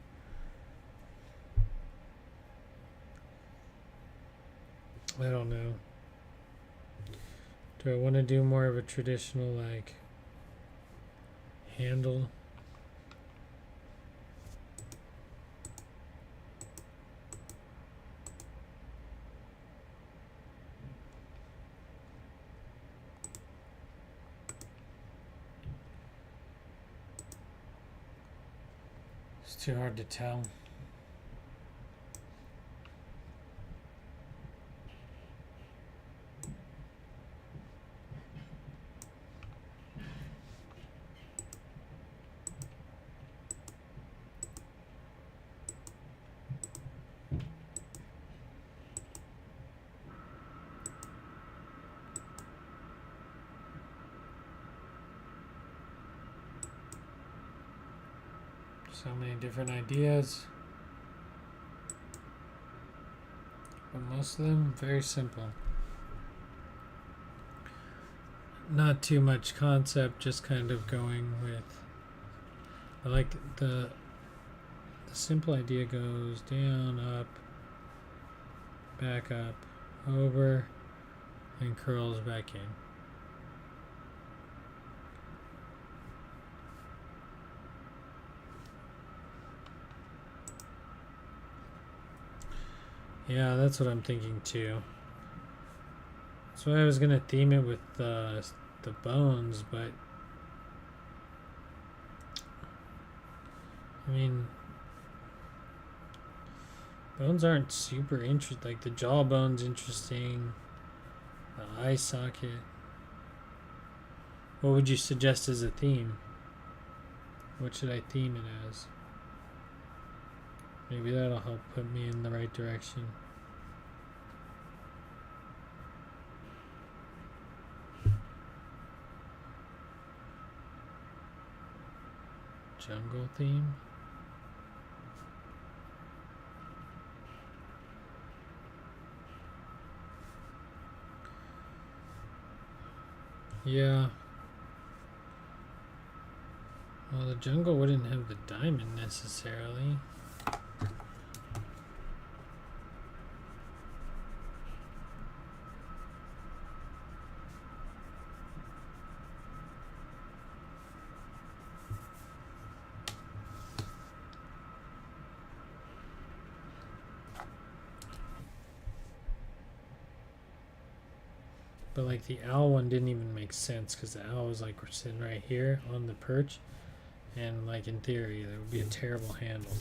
I don't know. Do I want to do more of a traditional like handle? It's too hard to tell. So many different ideas, but most of them very simple. Not too much concept, just kind of going with, I like the simple idea goes down, up, back up, over, and curls back in. Yeah, that's what I'm thinking too. So I was gonna theme it with the bones, but I mean, bones aren't super interesting. Like the jawbone's interesting, the eye socket. What would you suggest as a theme? What should I theme it as? Maybe that'll help put me in the right direction. Jungle theme? Yeah. Well, the jungle wouldn't have the diamond necessarily. But like the owl one didn't even make sense because the owl was like sitting right here on the perch, and like in theory that would be a terrible handle.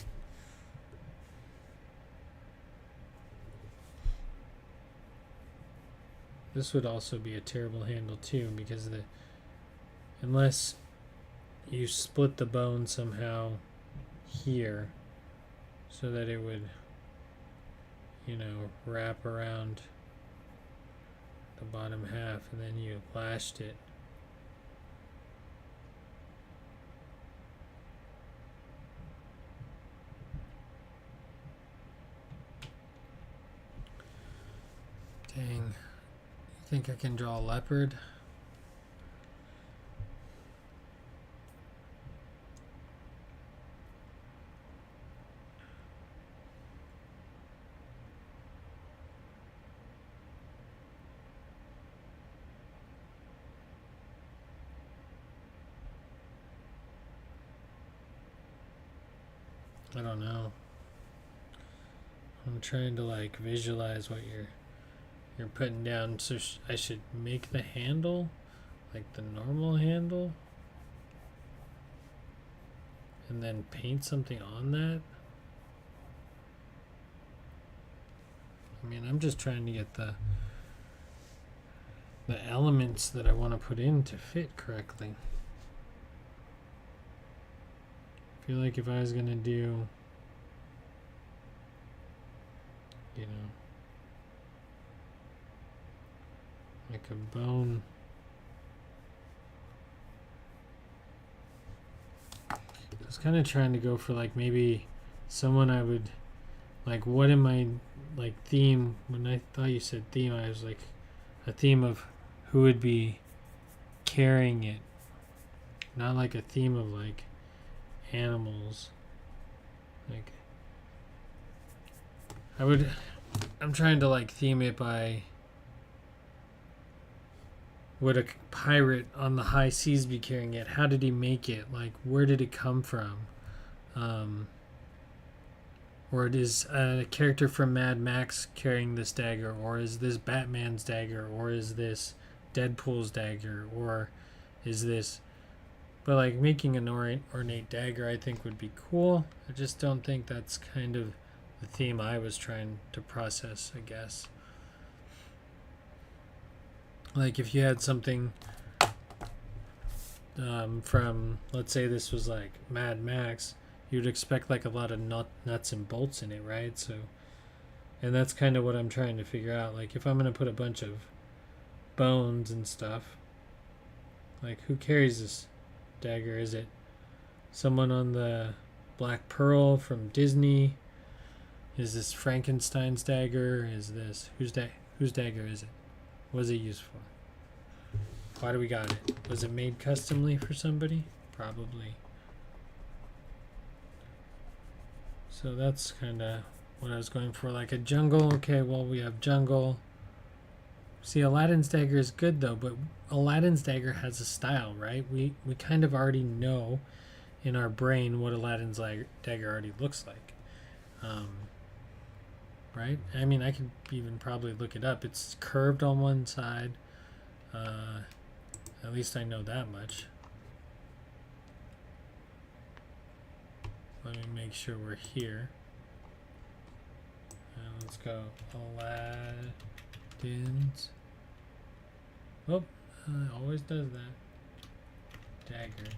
This would also be a terrible handle too because unless you split the bone somehow here so that it would, you know, wrap around the bottom half and then you lashed it. Dang, I think I can draw a leopard. I don't know. I'm trying to like visualize what you're putting down. So I should make the handle like the normal handle and then paint something on that. I mean, I'm just trying to get the elements that I want to put in to fit correctly. I feel like if I was going to do, you know, like a bone, I was kind of trying to go for like maybe someone I would, like what am I, like theme, when I thought you said theme, I was like a theme of who would be carrying it, not like a theme of like animals. Like I'm trying to like theme it by would a pirate on the high seas be carrying it? How did he make it? Like where did it come from? Or it is a character from Mad Max carrying this dagger, or is this Batman's dagger, or is this Deadpool's dagger, or is this, but like making an ornate dagger I think would be cool. I just don't think that's kind of the theme I was trying to process, I guess. Like if you had something from, let's say this was like Mad Max, you'd expect like a lot of nuts and bolts in it, right? So, and that's kind of what I'm trying to figure out. Like if I'm going to put a bunch of bones and stuff, like who carries this dagger? Is it someone on the Black Pearl from Disney? Is this Frankenstein's dagger? Is this whose dagger is it? What is it used for? Why do we got it? Was it made customly for somebody? Probably. So that's kind of what I was going for, like a jungle. Okay, well we have jungle. See, Aladdin's dagger is good though, but Aladdin's dagger has a style, right? We kind of already know in our brain what Aladdin's dagger already looks like. Right? I mean, I could even probably look it up. It's curved on one side. At least I know that much. Let me make sure we're here. Let's go Aladdin's. Oh, it always does that. Dagger.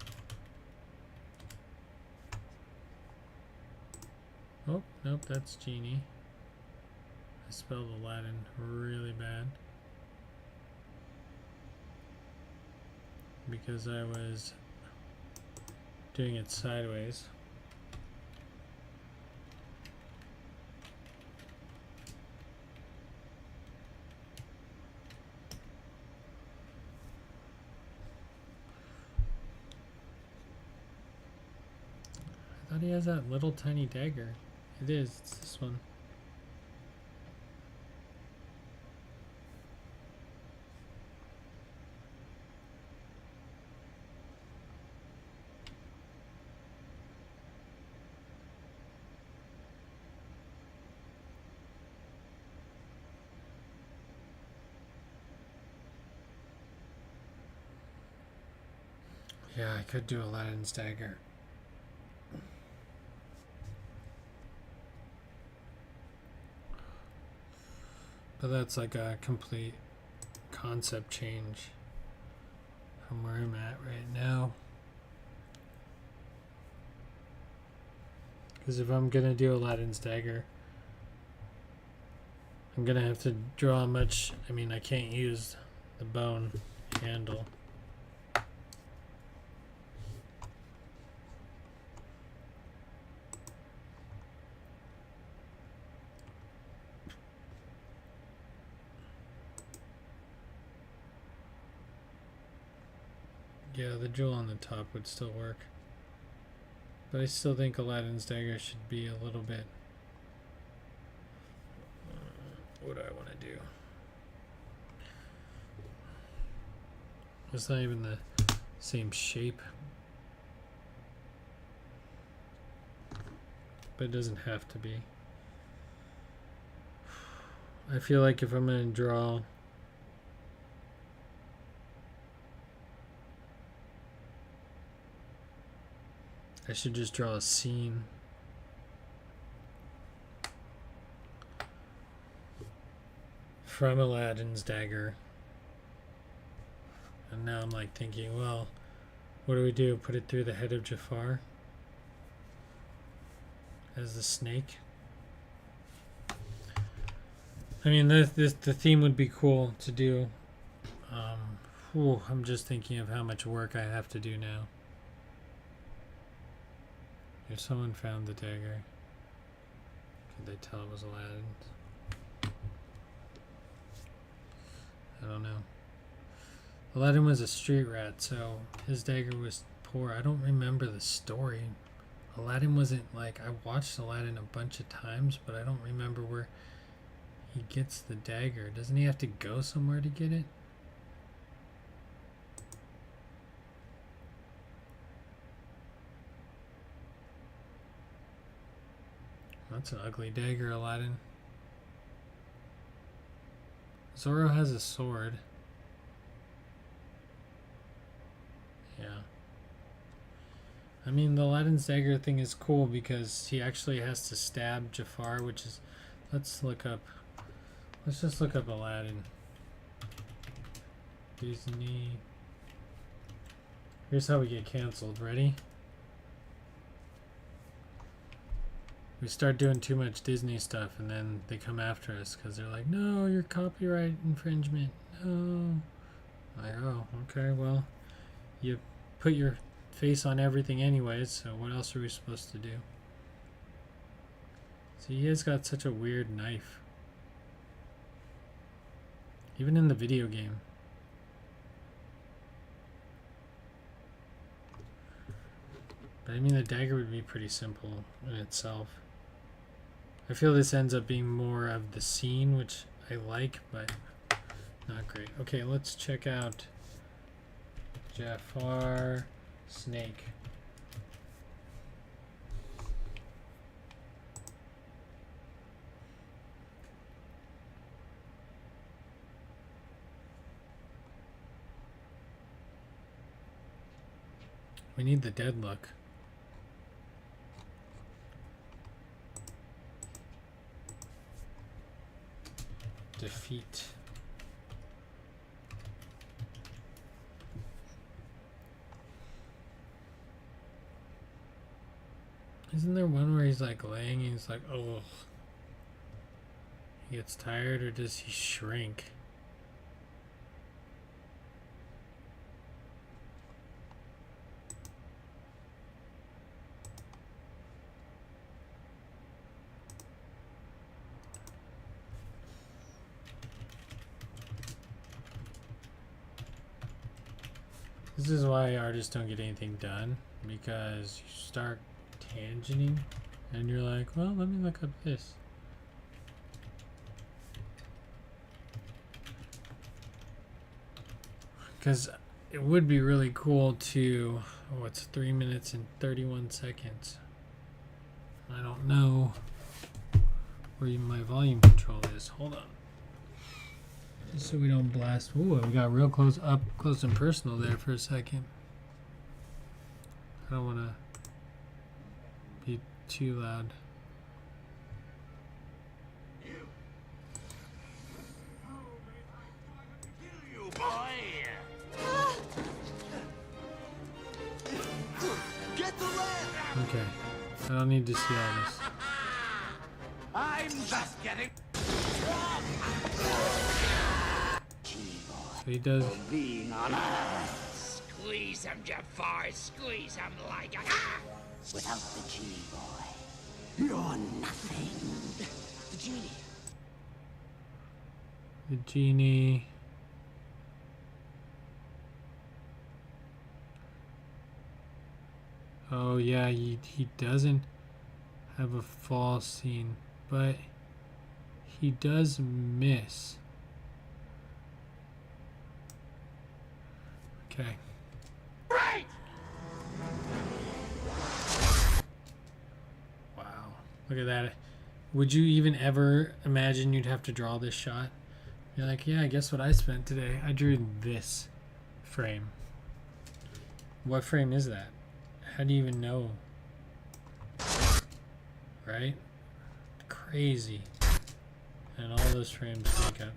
Oh, nope, that's Genie. I spelled Aladdin really bad because I was doing it sideways. I thought he has that little tiny dagger. It is, it's this one. Yeah, I could do Aladdin's dagger. But that's like a complete concept change from where I'm at right now. Because if I'm going to do Aladdin's dagger, I'm going to have to draw much. I mean, I can't use the bone handle. Yeah, the jewel on the top would still work. But I still think Aladdin's dagger should be a little bit... what do I want to do? It's not even the same shape. But it doesn't have to be. I feel like if I'm going to draw... I should just draw a scene. From Aladdin's dagger. And now I'm like thinking, well, what do we do? Put it through the head of Jafar? As the snake? I mean, the theme would be cool to do. I'm just thinking of how much work I have to do now. If someone found the dagger, could they tell it was Aladdin's? I don't know. Aladdin was a street rat, so his dagger was poor. I don't remember the story. Aladdin wasn't like... I watched Aladdin a bunch of times, but I don't remember where he gets the dagger. Doesn't he have to go somewhere to get it? That's an ugly dagger, Aladdin. Zorro has a sword. Yeah. I mean, the Aladdin's dagger thing is cool because he actually has to stab Jafar, which is... Let's just look up Aladdin. Disney. Here's how we get canceled. Ready? We start doing too much Disney stuff and then they come after us because they're like, no, you're copyright infringement. No. Like, oh, okay, well, you put your face on everything anyways, so what else are we supposed to do? See, he has got such a weird knife. Even in the video game. But I mean, the dagger would be pretty simple in itself. I feel this ends up being more of the scene, which I like, but not great. Okay, let's check out Jafar Snake. We need the dead look. Defeat. Isn't there one where he's like laying and he's like, oh, he gets tired, or does he shrink? This is why artists don't get anything done, because you start tangenting and you're like, well, let me look up this. Because it would be really cool to, oh, it's 3 minutes and 31 seconds. I don't know where my volume control is. Hold on. Just so we don't blast. Ooh, we got real close and personal there for a second. I don't want to be too loud. Okay, I don't need to see all this. I'm just getting. So he does. Being on Earth. Squeeze him, Jafar. Squeeze him like a... Without the genie boy, you're nothing. The genie. The genie. Oh yeah, he doesn't have a fall scene, but he does miss. Okay. Right! Wow. Look at that. Would you even ever imagine you'd have to draw this shot? You're like, yeah, guess what I spent today? I drew this frame. What frame is that? How do you even know? Right? Crazy. And all those frames make up.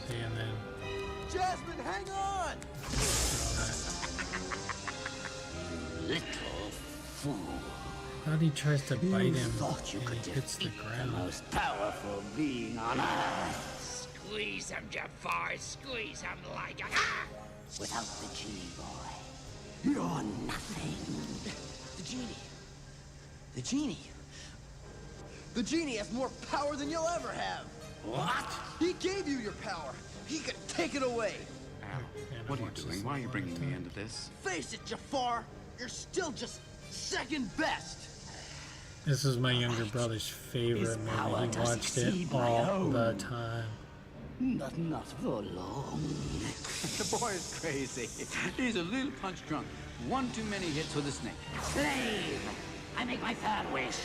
See, and then Jasmine, hang on! Little fool. I thought he tries to bite him Thought you and could he hits the defeat the ground. most powerful being on Earth Squeeze him, Jafar. Squeeze him like a... Ah! without the genie boy. You're nothing. The genie. The genie. The genie has more power than you'll ever have. What? He gave you your power. He could take it away. Al, And what I are you watched this doing? a Why are you lot bringing of me time. into this? Face it, Jafar. You're still just second best. This is my younger brother's favorite His power movie. He does watched it exceed my all own. the time. But not for long. The boy is crazy. He's a little punch drunk. One too many hits with a snake. Slave, I make my third wish.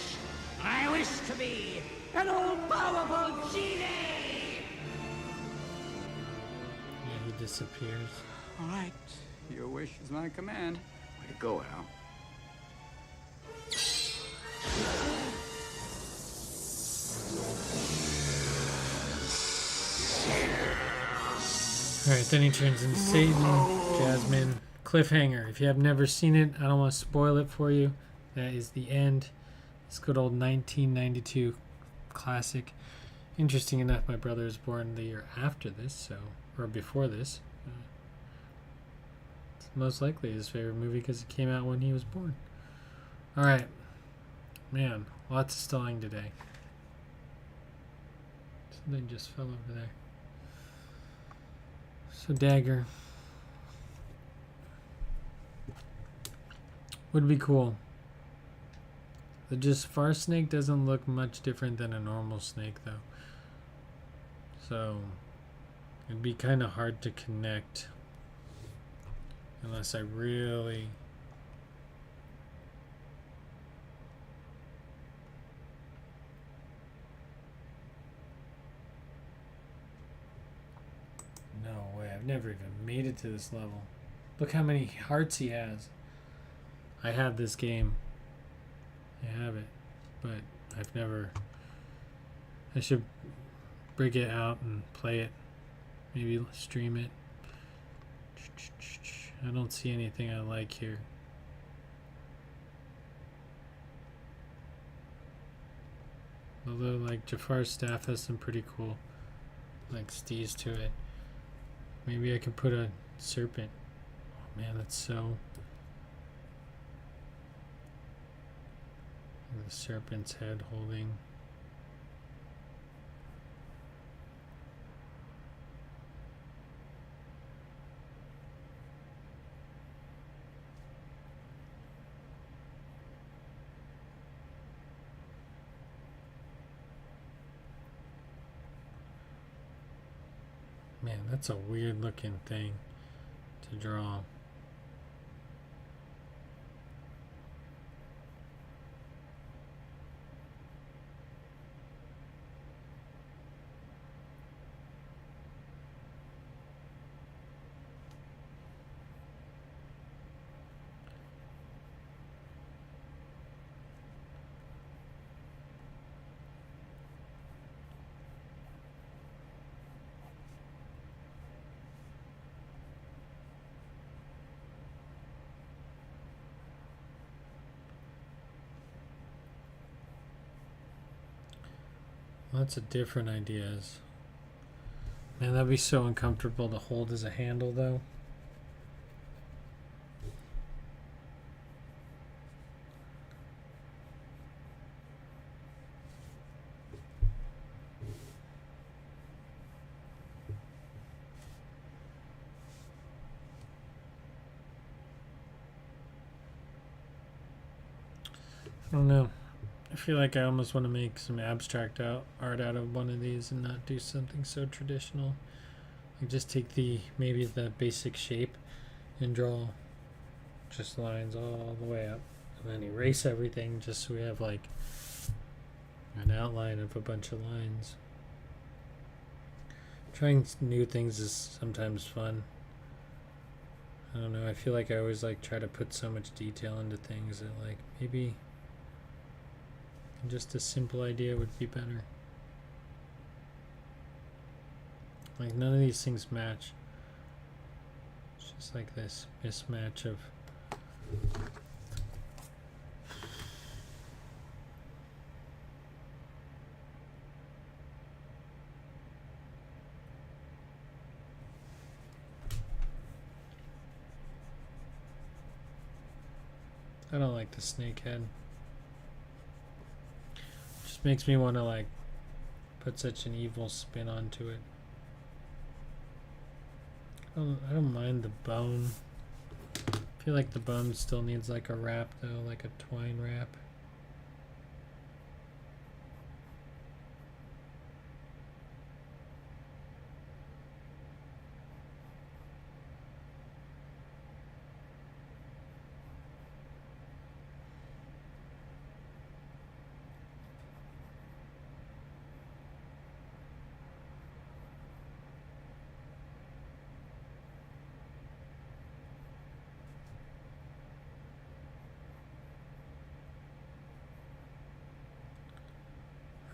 I wish to be an all-powerful genie! Yeah, he disappears. All right. Your wish is my command. Way to go, Al. Alright, then he turns into Satan, Jasmine. Cliffhanger. If you have never seen it, I don't want to spoil it for you. That is the end. It's good old 1992 classic. Interesting enough, my brother was born the year after this, so, or before this. It's most likely his favorite movie because it came out when he was born. Alright. Man, lots of stalling today. Something just fell over there. So Dagger would be cool. The Jafar snake doesn't look much different than a normal snake though. So it'd be kind of hard to connect unless I really No way, I've never even made it to this level. Look how many hearts he has. I have this game. I have it. But I've never... I should break it out and play it. Maybe stream it. I don't see anything I like here. Although, like, Jafar's staff has some pretty cool, like, steez to it. Maybe I could put a serpent. Oh man, that's so... The serpent's head holding... Man, that's a weird looking thing to draw. Lots of different ideas. Man, that'd be so uncomfortable to hold as a handle, though. I don't know. I feel like I almost want to make some abstract art out of one of these and not do something so traditional. Like just take maybe the basic shape and draw just lines all the way up, and then erase everything just so we have like an outline of a bunch of lines. Trying new things is sometimes fun. I don't know, I feel like I always like try to put so much detail into things that like maybe just a simple idea would be better. Like none of these things match. It's just like this mismatch of I don't like the snake head. Just makes me want to like put such an evil spin onto it. I don't mind the bone. I feel like the bone still needs like a wrap though, like a twine wrap.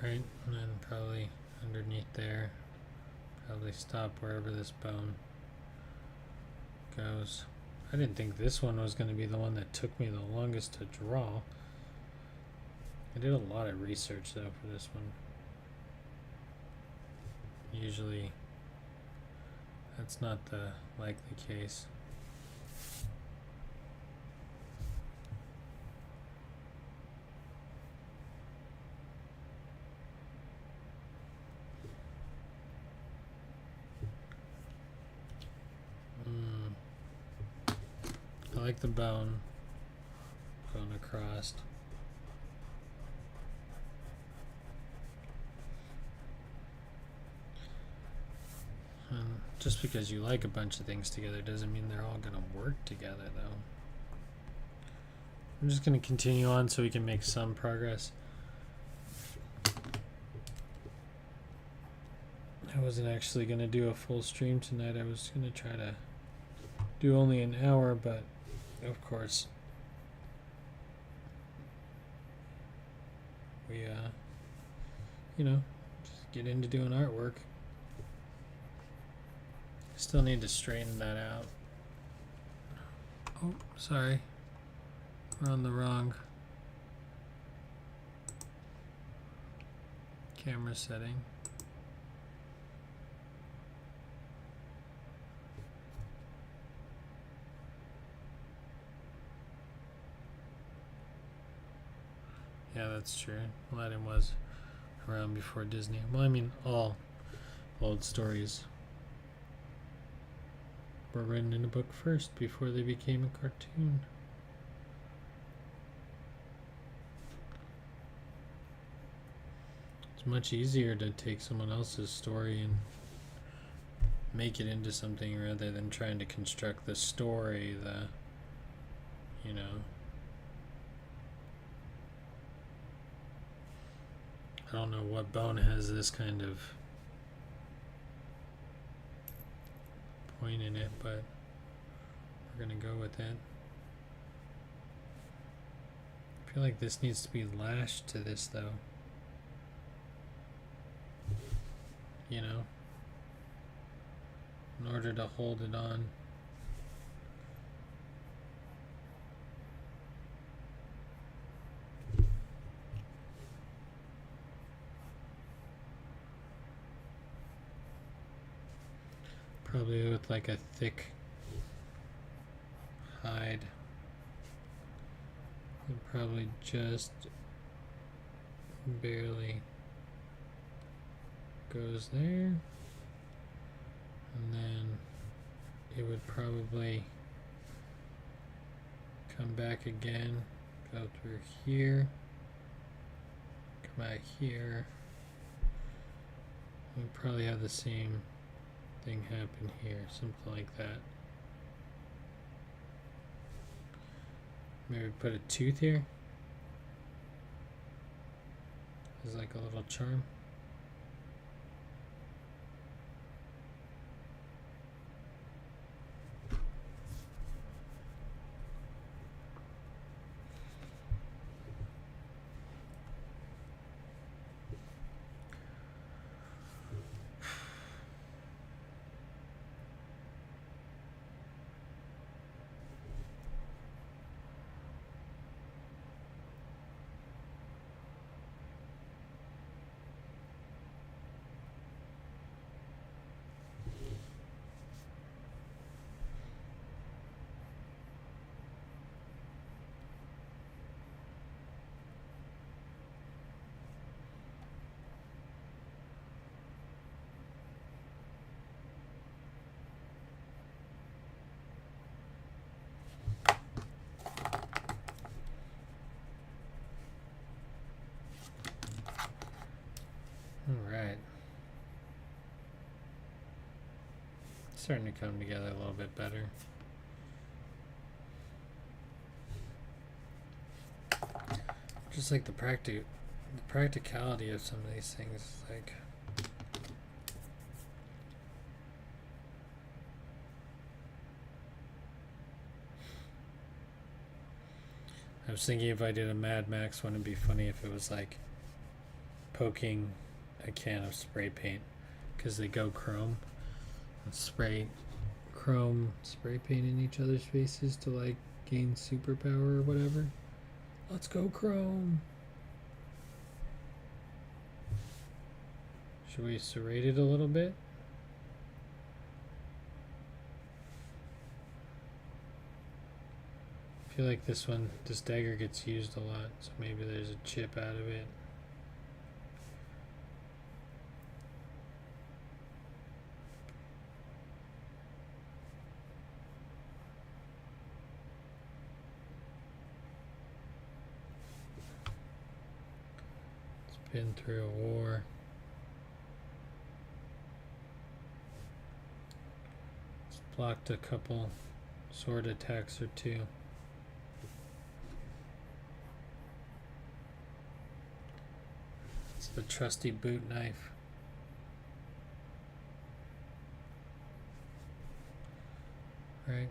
Right, and then probably underneath there, probably stop wherever this bone goes. I didn't think this one was going to be the one that took me the longest to draw. I did a lot of research though for this one. Usually that's not the likely case. I like the bone going across. Just because you like a bunch of things together doesn't mean they're all going to work together though. I'm just going to continue on so we can make some progress. I wasn't actually going to do a full stream tonight. I was going to try to do only an hour, but of course we you know, just get into doing artwork. Still need to straighten that out. Oh, sorry. We're on the wrong camera setting. Yeah, that's true. Aladdin was around before Disney. Well, I mean, all old stories were written in a book first before they became a cartoon. It's much easier to take someone else's story and make it into something rather than trying to construct the story, you know. I don't know what bone has this kind of point in it, but we're gonna go with it. I feel like this needs to be lashed to this though. You know? In order to hold it on. Probably with like a thick hide. It probably just barely goes there. And then it would probably come back again, go through here. back here. We probably have the same thing happen here, something like that. Maybe put a tooth here. It's like a little charm. Alright. Starting to come together a little bit better. Just like the practicality of some of these things is like I was thinking if I did a Mad Max one, it'd be funny if it was like poking a can of spray paint, because they go chrome and spray paint in each other's faces to like gain superpower or whatever. Let's go chrome. Should we serrate it a little bit? I feel like this dagger gets used a lot, so maybe there's a chip out of it. Been through a war. It's blocked a couple sword attacks or two. It's the trusty boot knife. Right?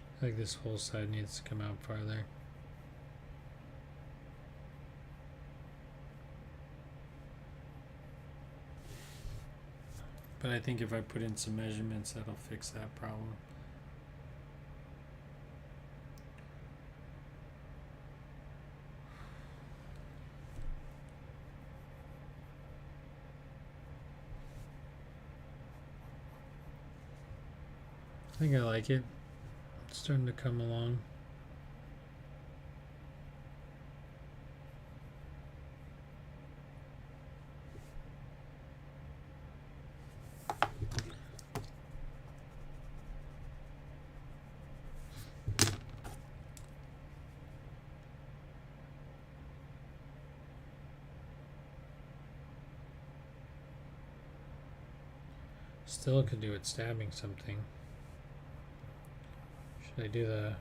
I think this whole side needs to come out farther. But I think if I put in some measurements, that'll fix that problem. I think I like it. It's starting to come along. Still could do it stabbing something. Should I do the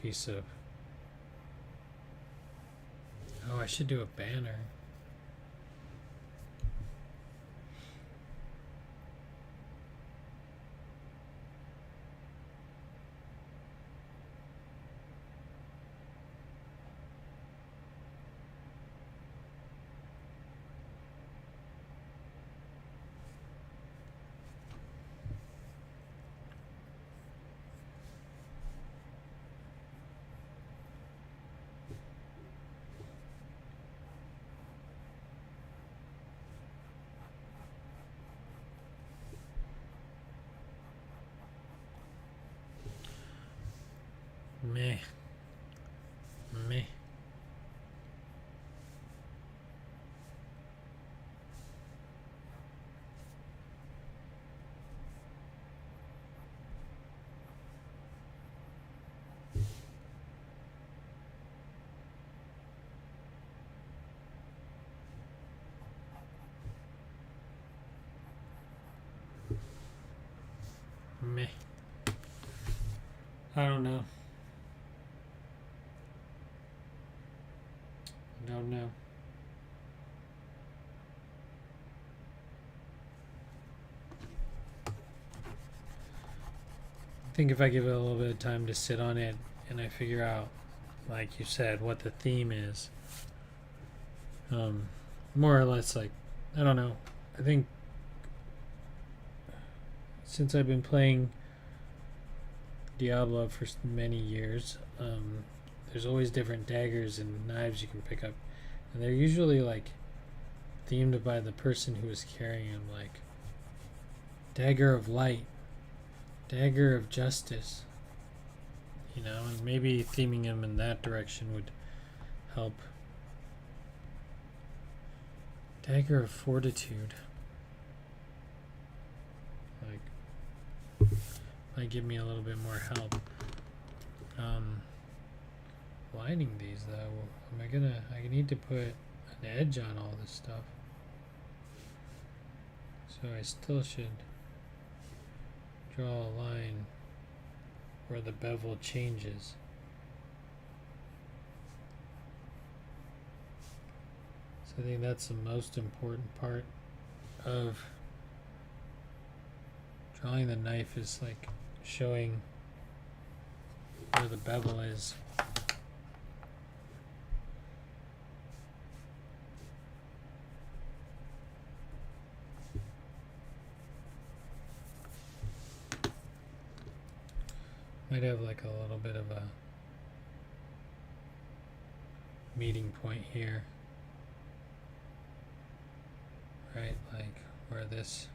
piece of... Oh, I should do a banner. Meh. Meh. Meh. I don't know. I don't know. I think if I give it a little bit of time to sit on it and I figure out, like you said, what the theme is, more or less, like, I don't know. I think since I've been playing Diablo for many years, there's always different daggers and knives you can pick up, and they're usually like themed by the person who is carrying them, like dagger of light, dagger of justice, you know, and maybe theming them in that direction would help. Dagger of fortitude, like, might give me a little bit more help. Lining these though, I need to put an edge on all this stuff. So I still should draw a line where the bevel changes. So I think that's the most important part of drawing the knife, is like showing where the bevel is. Might have like a little bit of a meeting point here, right? Like where this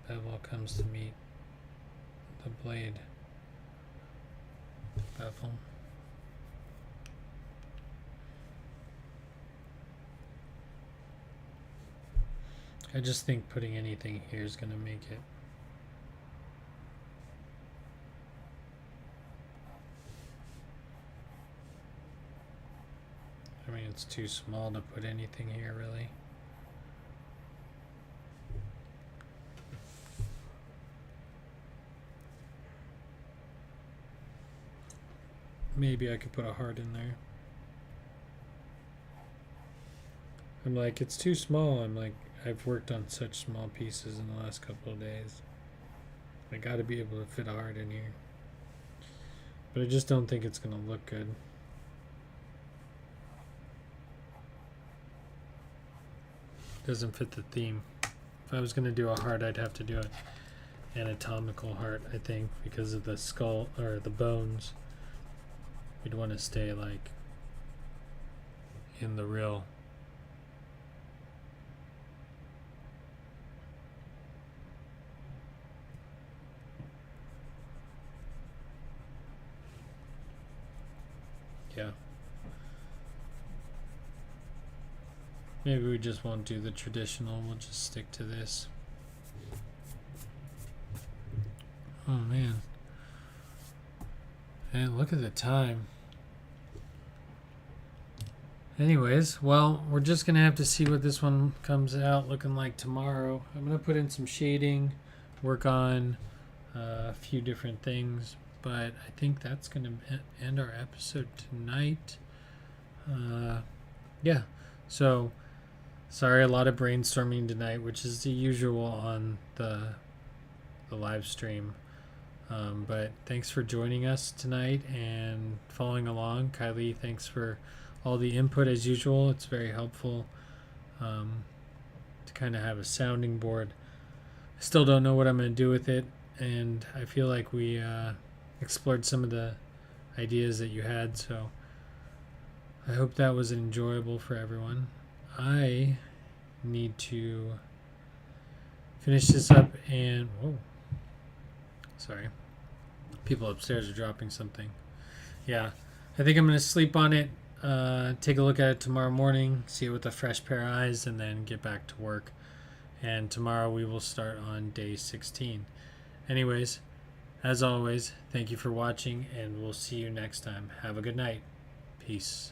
bevel comes to meet the blade bevel. I just think putting anything here is going to make it it's too small to put anything here, really. Maybe I could put a heart in there. I'm like, it's too small. I'm like, I've worked on such small pieces in the last couple of days. I gotta be able to fit a heart in here. But I just don't think it's gonna look good. Doesn't fit the theme. If I was going to do a heart, I'd have to do an anatomical heart, I think, because of the skull or the bones. We'd want to stay like in the real. Yeah. Maybe we just won't do the traditional, we'll just stick to this. Oh man. And look at the time. Anyways, well, we're just gonna have to see what this one comes out looking like tomorrow. I'm gonna put in some shading, work on a few different things, but I think that's gonna end our episode tonight. Yeah, so sorry, a lot of brainstorming tonight, which is the usual on the live stream. But thanks for joining us tonight and following along. Kylie, thanks for all the input as usual. It's very helpful to kind of have a sounding board. I still don't know what I'm going to do with it, and I feel like we explored some of the ideas that you had, so I hope that was enjoyable for everyone. I need to finish this up and People upstairs are dropping something. Yeah, I think I'm going to sleep on it, take a look at it tomorrow morning, see it with a fresh pair of eyes, and then get back to work. And tomorrow we will start on day 16. Anyways, as always, thank you for watching, and we'll see you next time. Have a good night. Peace.